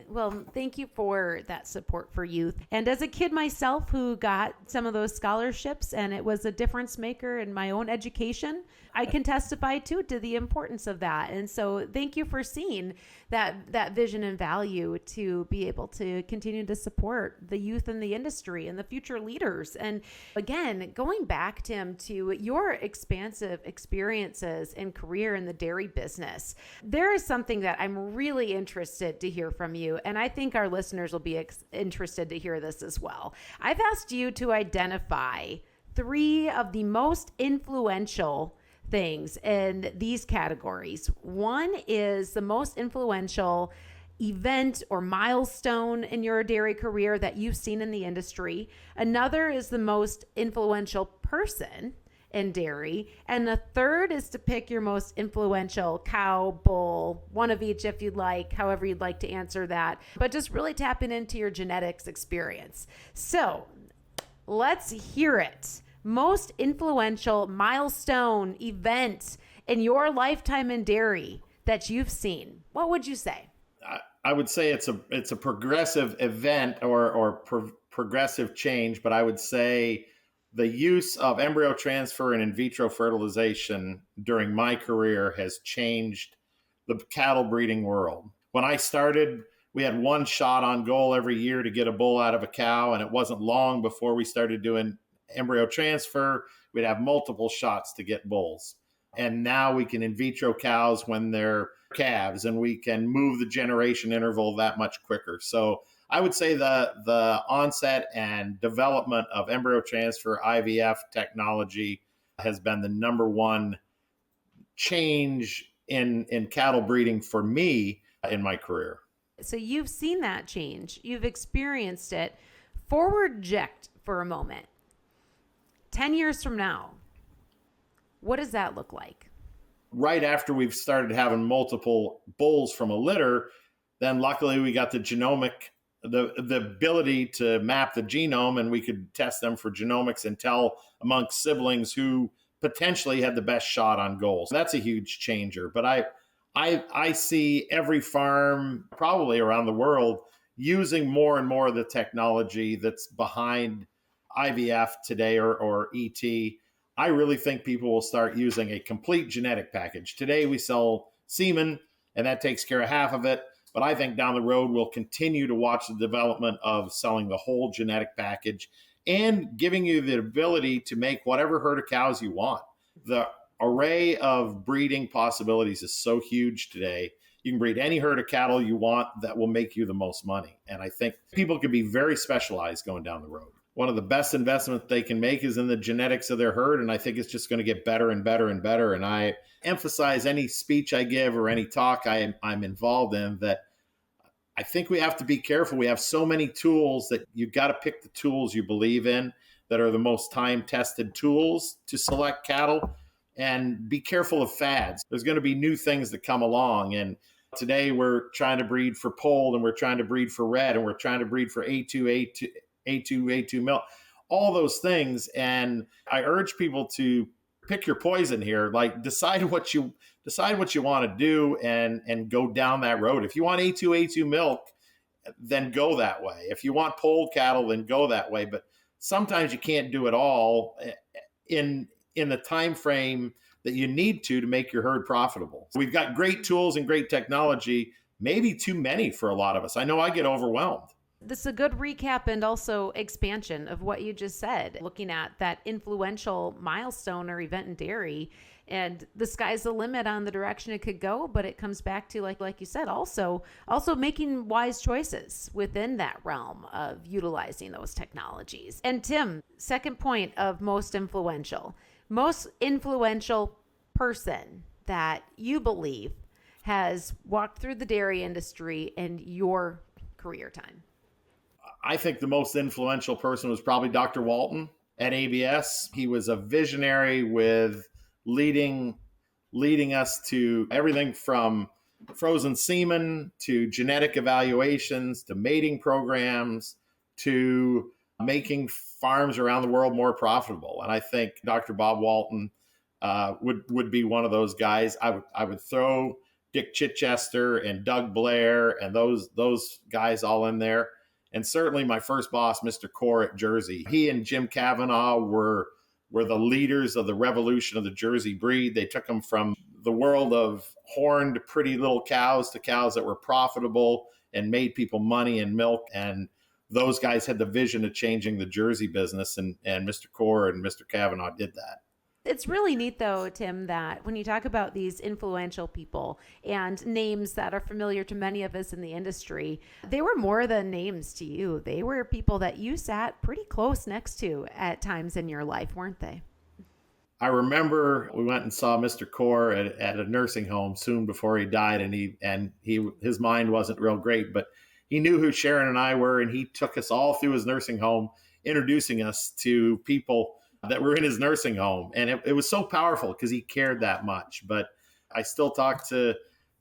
Speaker 1: Well, thank you for that support for youth. And as a kid myself who got some of those scholarships, and it was a difference maker in my own education, I can testify too to the importance of that. And so thank you for seeing that vision and value to be able to continue to support the youth in the industry and the future leaders. And again, going back, Tim, to your expansive experiences and career in the dairy business, there is something that I'm really interested to hear from you. And I think our listeners will be interested to hear this as well. I've asked you to identify 3 of the most influential things in these categories. One is the most influential event or milestone in your dairy career that you've seen in the industry. Another is the most influential person in dairy. And the third is to pick your most influential cow, bull, one of each if you'd like, however you'd like to answer that, but just really tapping into your genetics experience. So let's hear it. Most influential milestone event in your lifetime in dairy that you've seen. What would you say?
Speaker 2: I would say it's a progressive event or progressive change, but I would say the use of embryo transfer and in vitro fertilization during my career has changed the cattle breeding world. When I started, we had 1 shot on goal every year to get a bull out of a cow, and it wasn't long before we started doing embryo transfer. We'd have multiple shots to get bulls. And now we can in vitro cows when they're calves, and we can move the generation interval that much quicker. So I would say the onset and development of embryo transfer IVF technology has been the number one change in cattle breeding for me in my career.
Speaker 1: So you've seen that change. You've experienced it. Forward jet for a moment. 10 years from now, what does that look like?
Speaker 2: Right after we've started having multiple bulls from a litter, then luckily we got the ability to map the genome, and we could test them for genomics and tell amongst siblings who potentially had the best shot on goals. That's a huge changer. But I see every farm probably around the world using more and more of the technology that's behind IVF today or ET. I really think people will start using a complete genetic package. Today we sell semen, and that takes care of half of it. But I think down the road we'll continue to watch the development of selling the whole genetic package and giving you the ability to make whatever herd of cows you want. The array of breeding possibilities is so huge today. You can breed any herd of cattle you want that will make you the most money. And I think people can be very specialized going down the road. One of the best investments they can make is in the genetics of their herd. And I think it's just going to get better and better and better. And I emphasize any speech I give or any talk I'm involved in that I think we have to be careful. We have so many tools that you've got to pick the tools you believe in that are the most time-tested tools to select cattle, and be careful of fads. There's going to be new things that come along. And today we're trying to breed for polled, and we're trying to breed for red, and we're trying to breed for A2 milk, all those things. And I urge people to pick your poison here. Like decide what you want to do and go down that road. If you want A2 milk, then go that way. If you want polled cattle, then go that way. But sometimes you can't do it all in the time frame that you need to make your herd profitable. We've got great tools and great technology, maybe too many for a lot of us. I know I get overwhelmed.
Speaker 1: This is a good recap and also expansion of what you just said, looking at that influential milestone or event in dairy, and the sky's the limit on the direction it could go. But it comes back to, like you said, also making wise choices within that realm of utilizing those technologies. And Tim, second point of most influential person that you believe has walked through the dairy industry in your career time.
Speaker 2: I think the most influential person was probably Dr. Walton at ABS. He was a visionary with leading us to everything from frozen semen to genetic evaluations to mating programs to making farms around the world more profitable. And I think Dr. Bob Walton would be one of those guys. I would throw Dick Chichester and Doug Blair and those guys all in there. And certainly my first boss, Mr. Core at Jersey. He and Jim Cavanaugh were the leaders of the revolution of the Jersey breed. They took them from the world of horned, pretty little cows to cows that were profitable and made people money and milk. And those guys had the vision of changing the Jersey business. And Mr. Core and Mr. Cavanaugh did that.
Speaker 1: It's really neat, though, Tim, that when you talk about these influential people and names that are familiar to many of us in the industry, they were more than names to you. They were people that you sat pretty close next to at times in your life, weren't they?
Speaker 2: I remember we went and saw Mr. Core at a nursing home soon before he died, and his mind wasn't real great, but he knew who Sharon and I were, and he took us all through his nursing home, introducing us to people that were in his nursing home. And it was so powerful because he cared that much. But I still talk to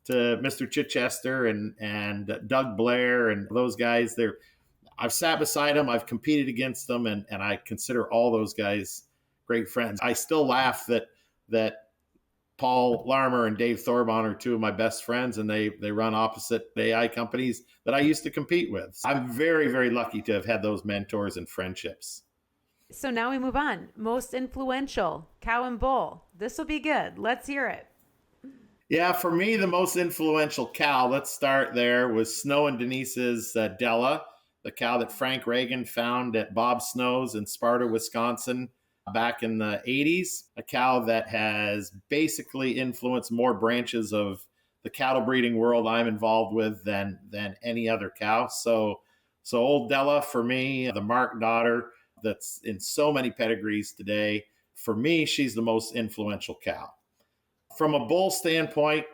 Speaker 2: Mr. Chichester and Doug Blair and those guys. I've sat beside them. I've competed against them. And I consider all those guys great friends. I still laugh that Paul Larmer and Dave Thorbon are two of my best friends, and they run opposite AI companies that I used to compete with. I'm very, very lucky to have had those mentors and friendships.
Speaker 1: So now we move on. Most influential, cow and bull. This will be good. Let's hear it.
Speaker 2: Yeah, for me, the most influential cow, let's start there, was Snow and Denise's Della, the cow that Frank Reagan found at Bob Snow's in Sparta, Wisconsin, back in the 80s. A cow that has basically influenced more branches of the cattle breeding world I'm involved with than any other cow. So old Della, for me, the Mark daughter, that's in so many pedigrees today. For me, she's the most influential cow. From a bull standpoint,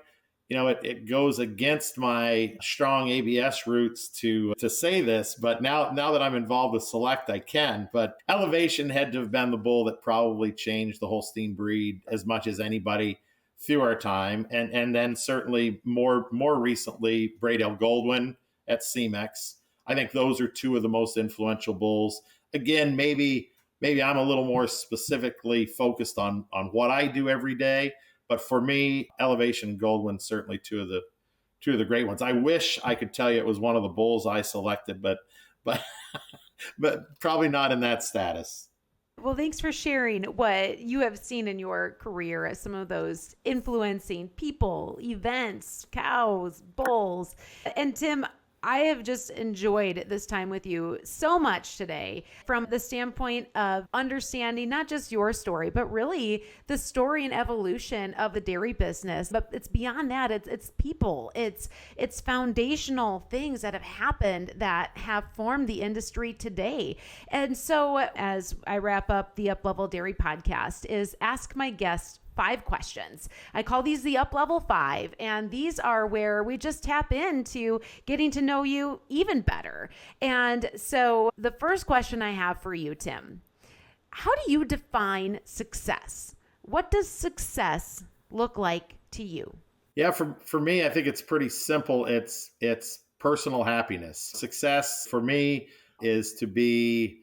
Speaker 2: it goes against my strong ABS roots to say this, but now that I'm involved with Select, I can. But Elevation had to have been the bull that probably changed the Holstein breed as much as anybody through our time. And then certainly more recently, Braidel Goldwyn at CMEX. I think those are two of the most influential bulls. Again, maybe I'm a little more specifically focused on what I do every day, but for me, Elevation and Goldwyn certainly two of the great ones. I wish I could tell you it was one of the bulls I selected, but probably not in that status.
Speaker 1: Well, thanks for sharing what you have seen in your career as some of those influencing people, events, cows, bulls. And Tim, I have just enjoyed this time with you so much today from the standpoint of understanding not just your story, but really the story and evolution of the dairy business. But it's beyond that. It's people. It's foundational things that have happened that have formed the industry today. And so as I wrap up the Uplevel Dairy Podcast is ask my guests 5 questions. I call these the Uplevel 5, and these are where we just tap into getting to know you even better. And so the first question I have for you, Tim, how do you define success? What does success look like to you?
Speaker 2: Yeah, for me, I think it's pretty simple. It's personal happiness. Success for me is to be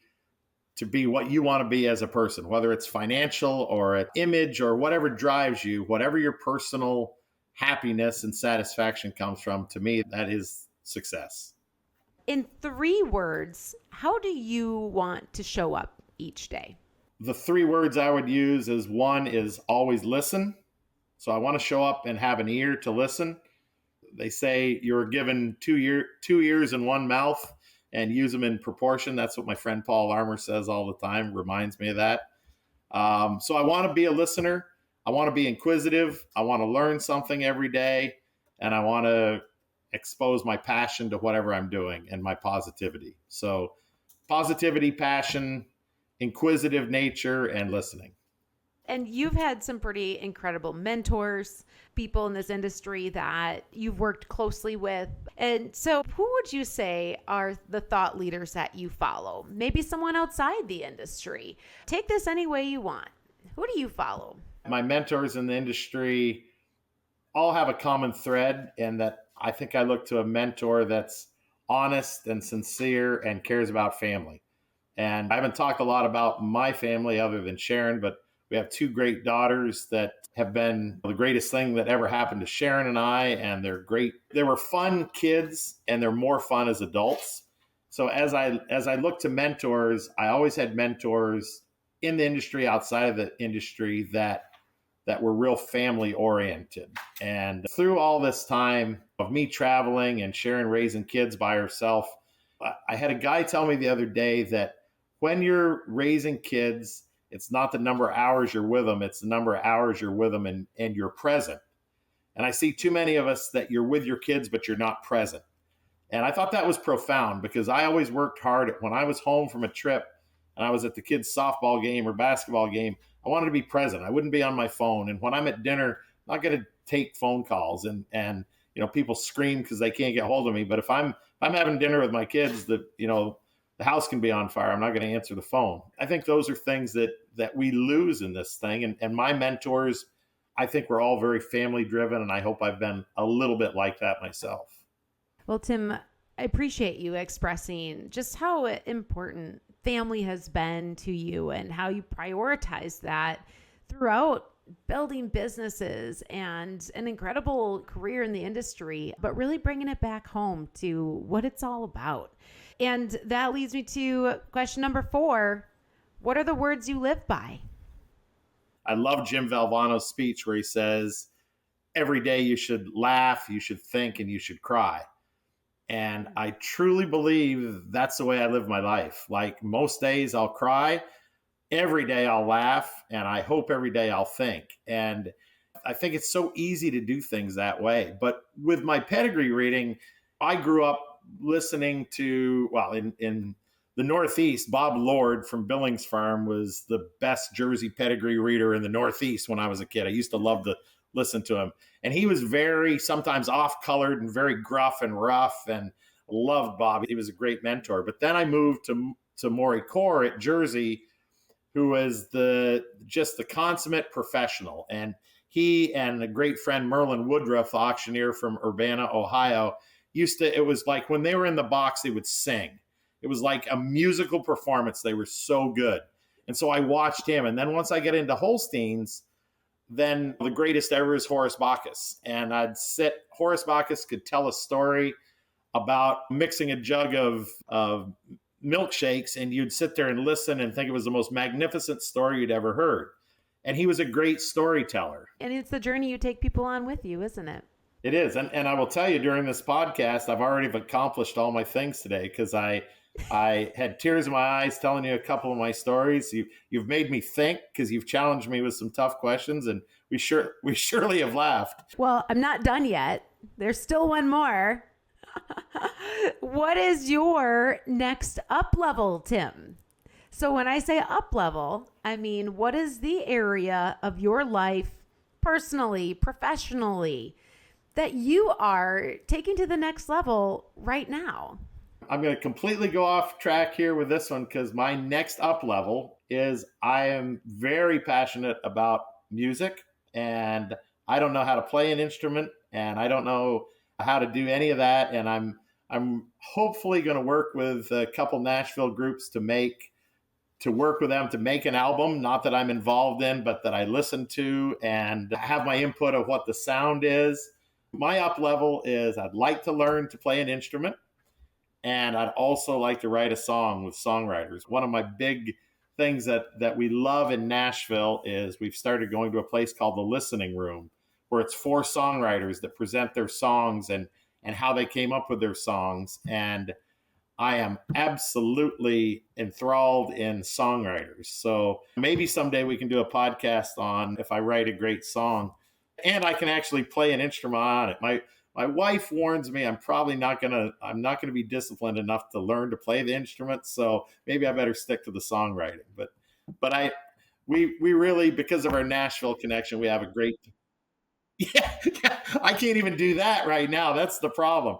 Speaker 2: what you want to be as a person, whether it's financial or an image or whatever drives you, whatever your personal happiness and satisfaction comes from. To me, that is success.
Speaker 1: In 3 words, how do you want to show up each day?
Speaker 2: The 3 words I would use is, one is always listen. So I want to show up and have an ear to listen. They say you're given two ears and one mouth, and use them in proportion. That's what my friend Paul Armour says all the time, reminds me of that. So I want to be a listener. I want to be inquisitive. I want to learn something every day. And I want to expose my passion to whatever I'm doing and my positivity. So positivity, passion, inquisitive nature, and listening.
Speaker 1: And you've had some pretty incredible mentors, people in this industry that you've worked closely with. And so who would you say are the thought leaders that you follow? Maybe someone outside the industry. Take this any way you want. Who do you follow?
Speaker 2: My mentors in the industry all have a common thread, in that I think I look to a mentor that's honest and sincere and cares about family. And I haven't talked a lot about my family other than Sharon, but we have 2 great daughters that have been the greatest thing that ever happened to Sharon and I, and they're great. They were fun kids, and they're more fun as adults. So as I look to mentors, I always had mentors in the industry, outside of the industry, that were real family oriented. And through all this time of me traveling and Sharon raising kids by herself, I had a guy tell me the other day that when you're raising kids, it's not the number of hours you're with them, it's the number of hours you're with them and you're present. And I see too many of us that you're with your kids, but you're not present. And I thought that was profound, because I always worked hard when I was home from a trip and I was at the kids' softball game or basketball game. I wanted to be present. I wouldn't be on my phone. And when I'm at dinner, I'm not going to take phone calls and people scream because they can't get hold of me. But if I'm having dinner with my kids, the house can be on fire, I'm not going to answer the phone. I think those are things that we lose in this thing. And my mentors, I think we're all very family driven, and I hope I've been a little bit like that myself.
Speaker 1: Well, Tim, I appreciate you expressing just how important family has been to you and how you prioritize that throughout building businesses and an incredible career in the industry, but really bringing it back home to what it's all about. And that leads me to question number 4. What are the words you live by?
Speaker 2: I love Jim Valvano's speech where he says, every day you should laugh, you should think, and you should cry. And I truly believe that's the way I live my life. Like, most days I'll cry, every day I'll laugh, and I hope every day I'll think. And I think it's so easy to do things that way. But with my pedigree reading, I grew up listening to, in the Northeast, Bob Lord from Billings Farm was the best Jersey pedigree reader in the Northeast when I was a kid. I used to love to listen to him. And he was very, sometimes off-colored and very gruff and rough, and loved Bob. He was a great mentor. But then I moved to Maury Core at Jersey, who was just the consummate professional. And he and a great friend, Merlin Woodruff, the auctioneer from Urbana, Ohio, it was like when they were in the box, they would sing. It was like a musical performance. They were so good. And so I watched him. And then once I get into Holsteins, then the greatest ever is Horace Bacchus. And Horace Bacchus could tell a story about mixing a jug of milkshakes, and you'd sit there and listen and think it was the most magnificent story you'd ever heard. And he was a great storyteller.
Speaker 1: And it's the journey you take people on with you, isn't it?
Speaker 2: It is. And I will tell you, during this podcast, I've already accomplished all my things today because I had tears in my eyes telling you a couple of my stories. You've made me think because you've challenged me with some tough questions, and we surely have laughed.
Speaker 1: Well, I'm not done yet. There's still one more. What is your next up level, Tim? So when I say up level, I mean, what is the area of your life, personally, professionally, that you are taking to the next level right now?
Speaker 2: I'm going to completely go off track here with this one because my next up level is I am very passionate about music, and I don't know how to play an instrument, and I don't know how to do any of that. And I'm hopefully going to work with a couple Nashville groups to work with them to make an album, not that I'm involved in, but that I listen to and have my input of what the sound is. My up level is I'd like to learn to play an instrument, and I'd also like to write a song with songwriters. One of my big things that we love in Nashville is we've started going to a place called the Listening Room, where it's 4 songwriters that present their songs and how they came up with their songs. And I am absolutely enthralled in songwriters. So maybe someday we can do a podcast on if I write a great song and I can actually play an instrument on it. My wife warns me I'm not gonna be disciplined enough to learn to play the instrument. So maybe I better stick to the songwriting. But we really, because of our Nashville connection, we have a great. Yeah, I can't even do that right now. That's the problem.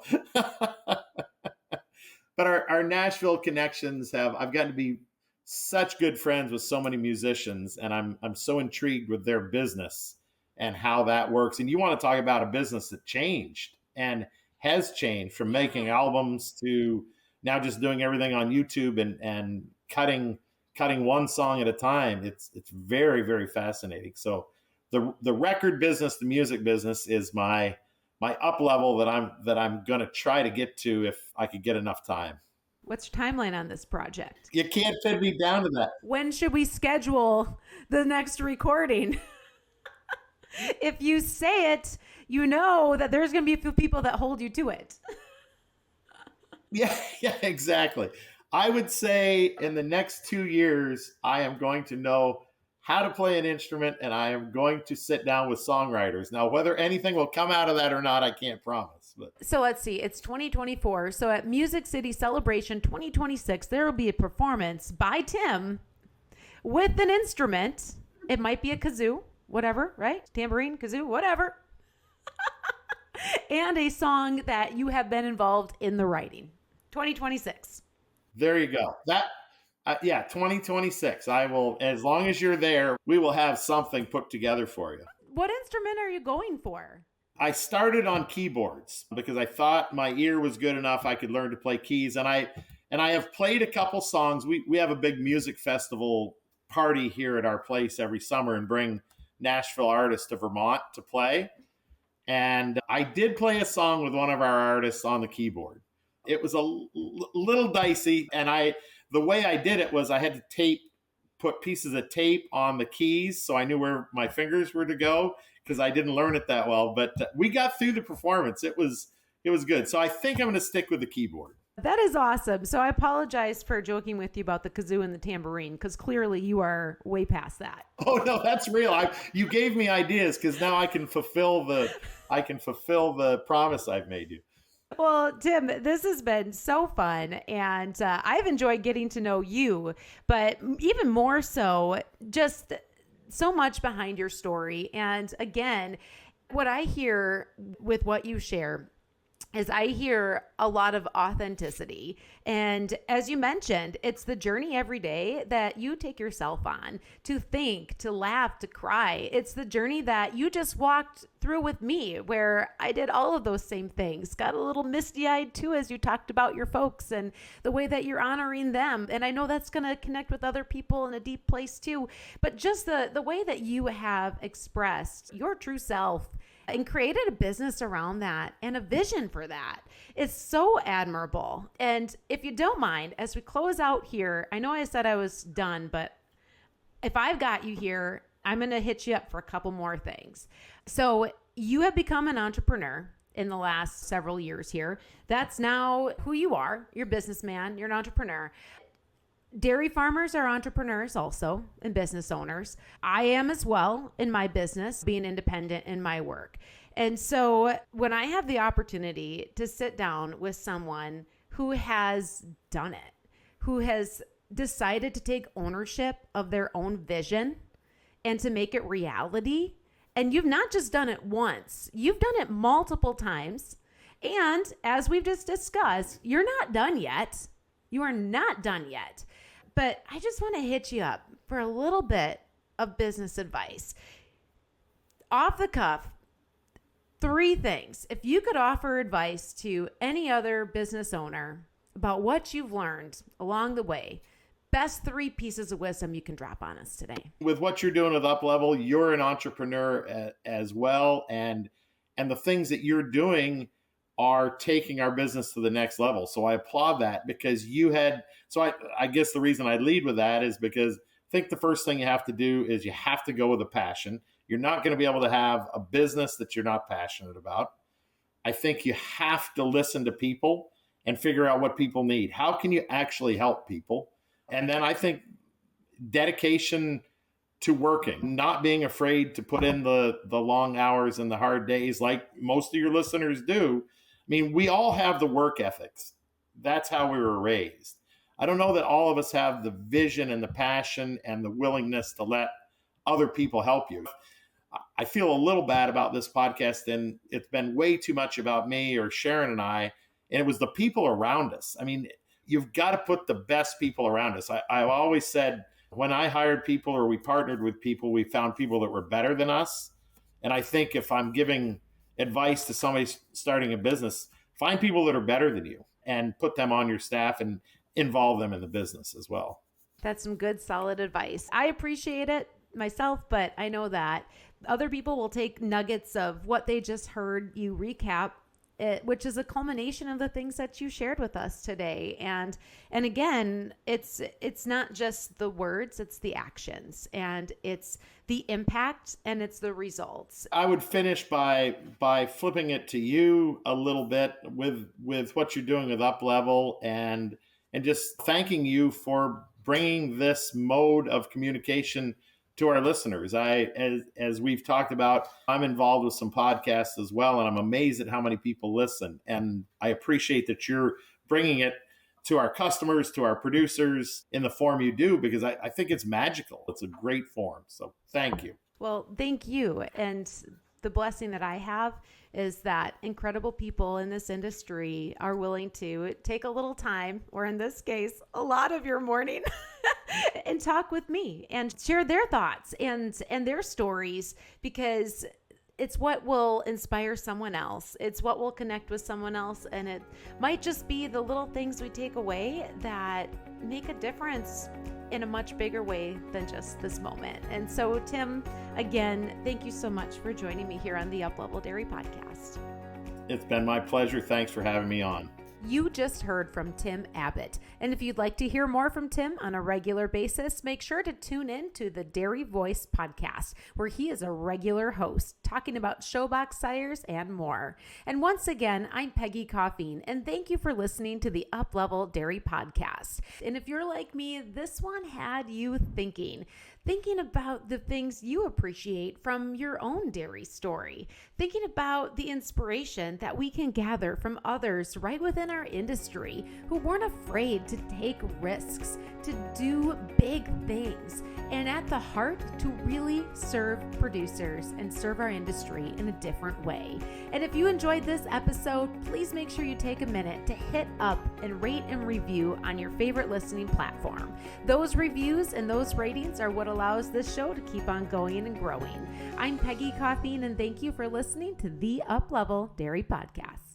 Speaker 2: But our Nashville connections I've gotten to be such good friends with so many musicians, and I'm so intrigued with their business and how that works. And you want to talk about a business that changed and has changed from making albums to now just doing everything on YouTube and cutting one song at a time. It's very, very fascinating. So the record business, the music business is my up level that I'm going to try to get to if I could get enough time.
Speaker 1: What's your timeline on this project?
Speaker 2: You can't fit me down to that.
Speaker 1: When should we schedule the next recording? If you say it, you know that there's going to be a few people that hold you to it.
Speaker 2: Yeah, exactly. I would say in the next 2 years, I am going to know how to play an instrument, and I am going to sit down with songwriters. Now, whether anything will come out of that or not, I can't promise. But
Speaker 1: so let's see. It's 2024. So at Music City Celebration 2026, there will be a performance by Tim with an instrument. It might be a kazoo, whatever, right? Tambourine, kazoo, whatever. And a song that you have been involved in the writing. 2026.
Speaker 2: There you go. 2026. I will, as long as you're there, we will have something put together for you.
Speaker 1: What instrument are you going for?
Speaker 2: I started on keyboards because I thought my ear was good enough I could learn to play keys. And I have played a couple songs. We have a big music festival party here at our place every summer and bring Nashville artists to Vermont to play. And I did play a song with one of our artists on the keyboard. It was a little dicey, and the way I did it was I had to put pieces of tape on the keys so I knew where my fingers were to go because I didn't learn it that well. But we got through the performance. It was good. So I think I'm going to stick with the keyboard.
Speaker 1: That is awesome. So I apologize for joking with you about the kazoo and the tambourine because clearly you are way past that.
Speaker 2: Oh no, that's real. You gave me ideas because now I can fulfill the promise I've made you.
Speaker 1: Well, Tim, this has been so fun, and I've enjoyed getting to know you, but even more so, just so much behind your story. And again, what I hear with what you share is I hear a lot of authenticity. And as you mentioned, it's the journey every day that you take yourself on to think, to laugh, to cry. It's the journey that you just walked through with me where I did all of those same things. Got a little misty-eyed too as you talked about your folks and the way that you're honoring them. And I know that's going to connect with other people in a deep place too. But just the way that you have expressed your true self and created a business around that and a vision for that. It's so admirable. And if you don't mind, as we close out here, I know I said I was done, but if I've got you here, I'm going to hit you up for a couple more things. So you have become an entrepreneur in the last several years here. That's now who you are. You're a businessman. You're an entrepreneur. Dairy farmers are entrepreneurs also and business owners. I am as well in my business, being independent in my work. And so when I have the opportunity to sit down with someone who has done it, who has decided to take ownership of their own vision and to make it reality, and you've not just done it once, you've done it multiple times. And as we've just discussed, you're not done yet. You are not done yet. But I just want to hit you up for a little bit of business advice. Off the cuff, 3 things. If you could offer advice to any other business owner about what you've learned along the way, best 3 pieces of wisdom you can drop on us today.
Speaker 2: With what you're doing with Uplevel, you're an entrepreneur as well. And the things that you're doing are taking our business to the next level. So I applaud that because I guess the reason I lead with that is because I think the first thing you have to do is you have to go with a passion. You're not going to be able to have a business that you're not passionate about. I think you have to listen to people and figure out what people need. How can you actually help people? And then I think dedication to working, not being afraid to put in the long hours and the hard days like most of your listeners do. I mean, we all have the work ethics. That's how we were raised. I don't know that all of us have the vision and the passion and the willingness to let other people help you. I feel a little bad about this podcast, and it's been way too much about me or Sharon and I, and it was the people around us. I mean, you've got to put the best people around us. I've always said when I hired people or we partnered with people, we found people that were better than us. And I think if I'm giving advice to somebody starting a business, find people that are better than you and put them on your staff and involve them in the business as well.
Speaker 1: That's some good, solid advice. I appreciate it myself, but I know that other people will take nuggets of what they just heard you recap, which is a culmination of the things that you shared with us today. And again, it's not just the words, it's the actions, and it's the impact, and it's the results.
Speaker 2: I would finish by flipping it to you a little bit with what you're doing with Uplevel and just thanking you for bringing this mode of communication to our listeners. As we've talked about, I'm involved with some podcasts as well, and I'm amazed at how many people listen. And I appreciate that you're bringing it to our customers, to our producers in the form you do, because I think it's magical. It's a great form. So thank you.
Speaker 1: Well, thank you. And the blessing that I have is that incredible people in this industry are willing to take a little time, or in this case, a lot of your morning, and talk with me and share their thoughts and their stories, because it's what will inspire someone else. It's what will connect with someone else. And it might just be the little things we take away that make a difference in a much bigger way than just this moment. And so, Tim, again, thank you so much for joining me here on the Uplevel Dairy Podcast.
Speaker 2: It's been my pleasure. Thanks for having me on.
Speaker 1: You just heard from Tim Abbott. And if you'd like to hear more from Tim on a regular basis, make sure to tune in to the Dairy Voice podcast, where he is a regular host talking about Showbox Sires and more. And once again, I'm Peggy Coffeen, and thank you for listening to the Uplevel Dairy Podcast. And if you're like me, this one had you thinking about the things you appreciate from your own dairy story, thinking about the inspiration that we can gather from others right within our industry who weren't afraid to take risks, to do big things, and at the heart, to really serve producers and serve our industry in a different way. And if you enjoyed this episode, please make sure you take a minute to hit up and rate and review on your favorite listening platform. Those reviews and those ratings are what allows this show to keep on going and growing. I'm Peggy Coffeen, and thank you for listening to the Uplevel Dairy Podcast.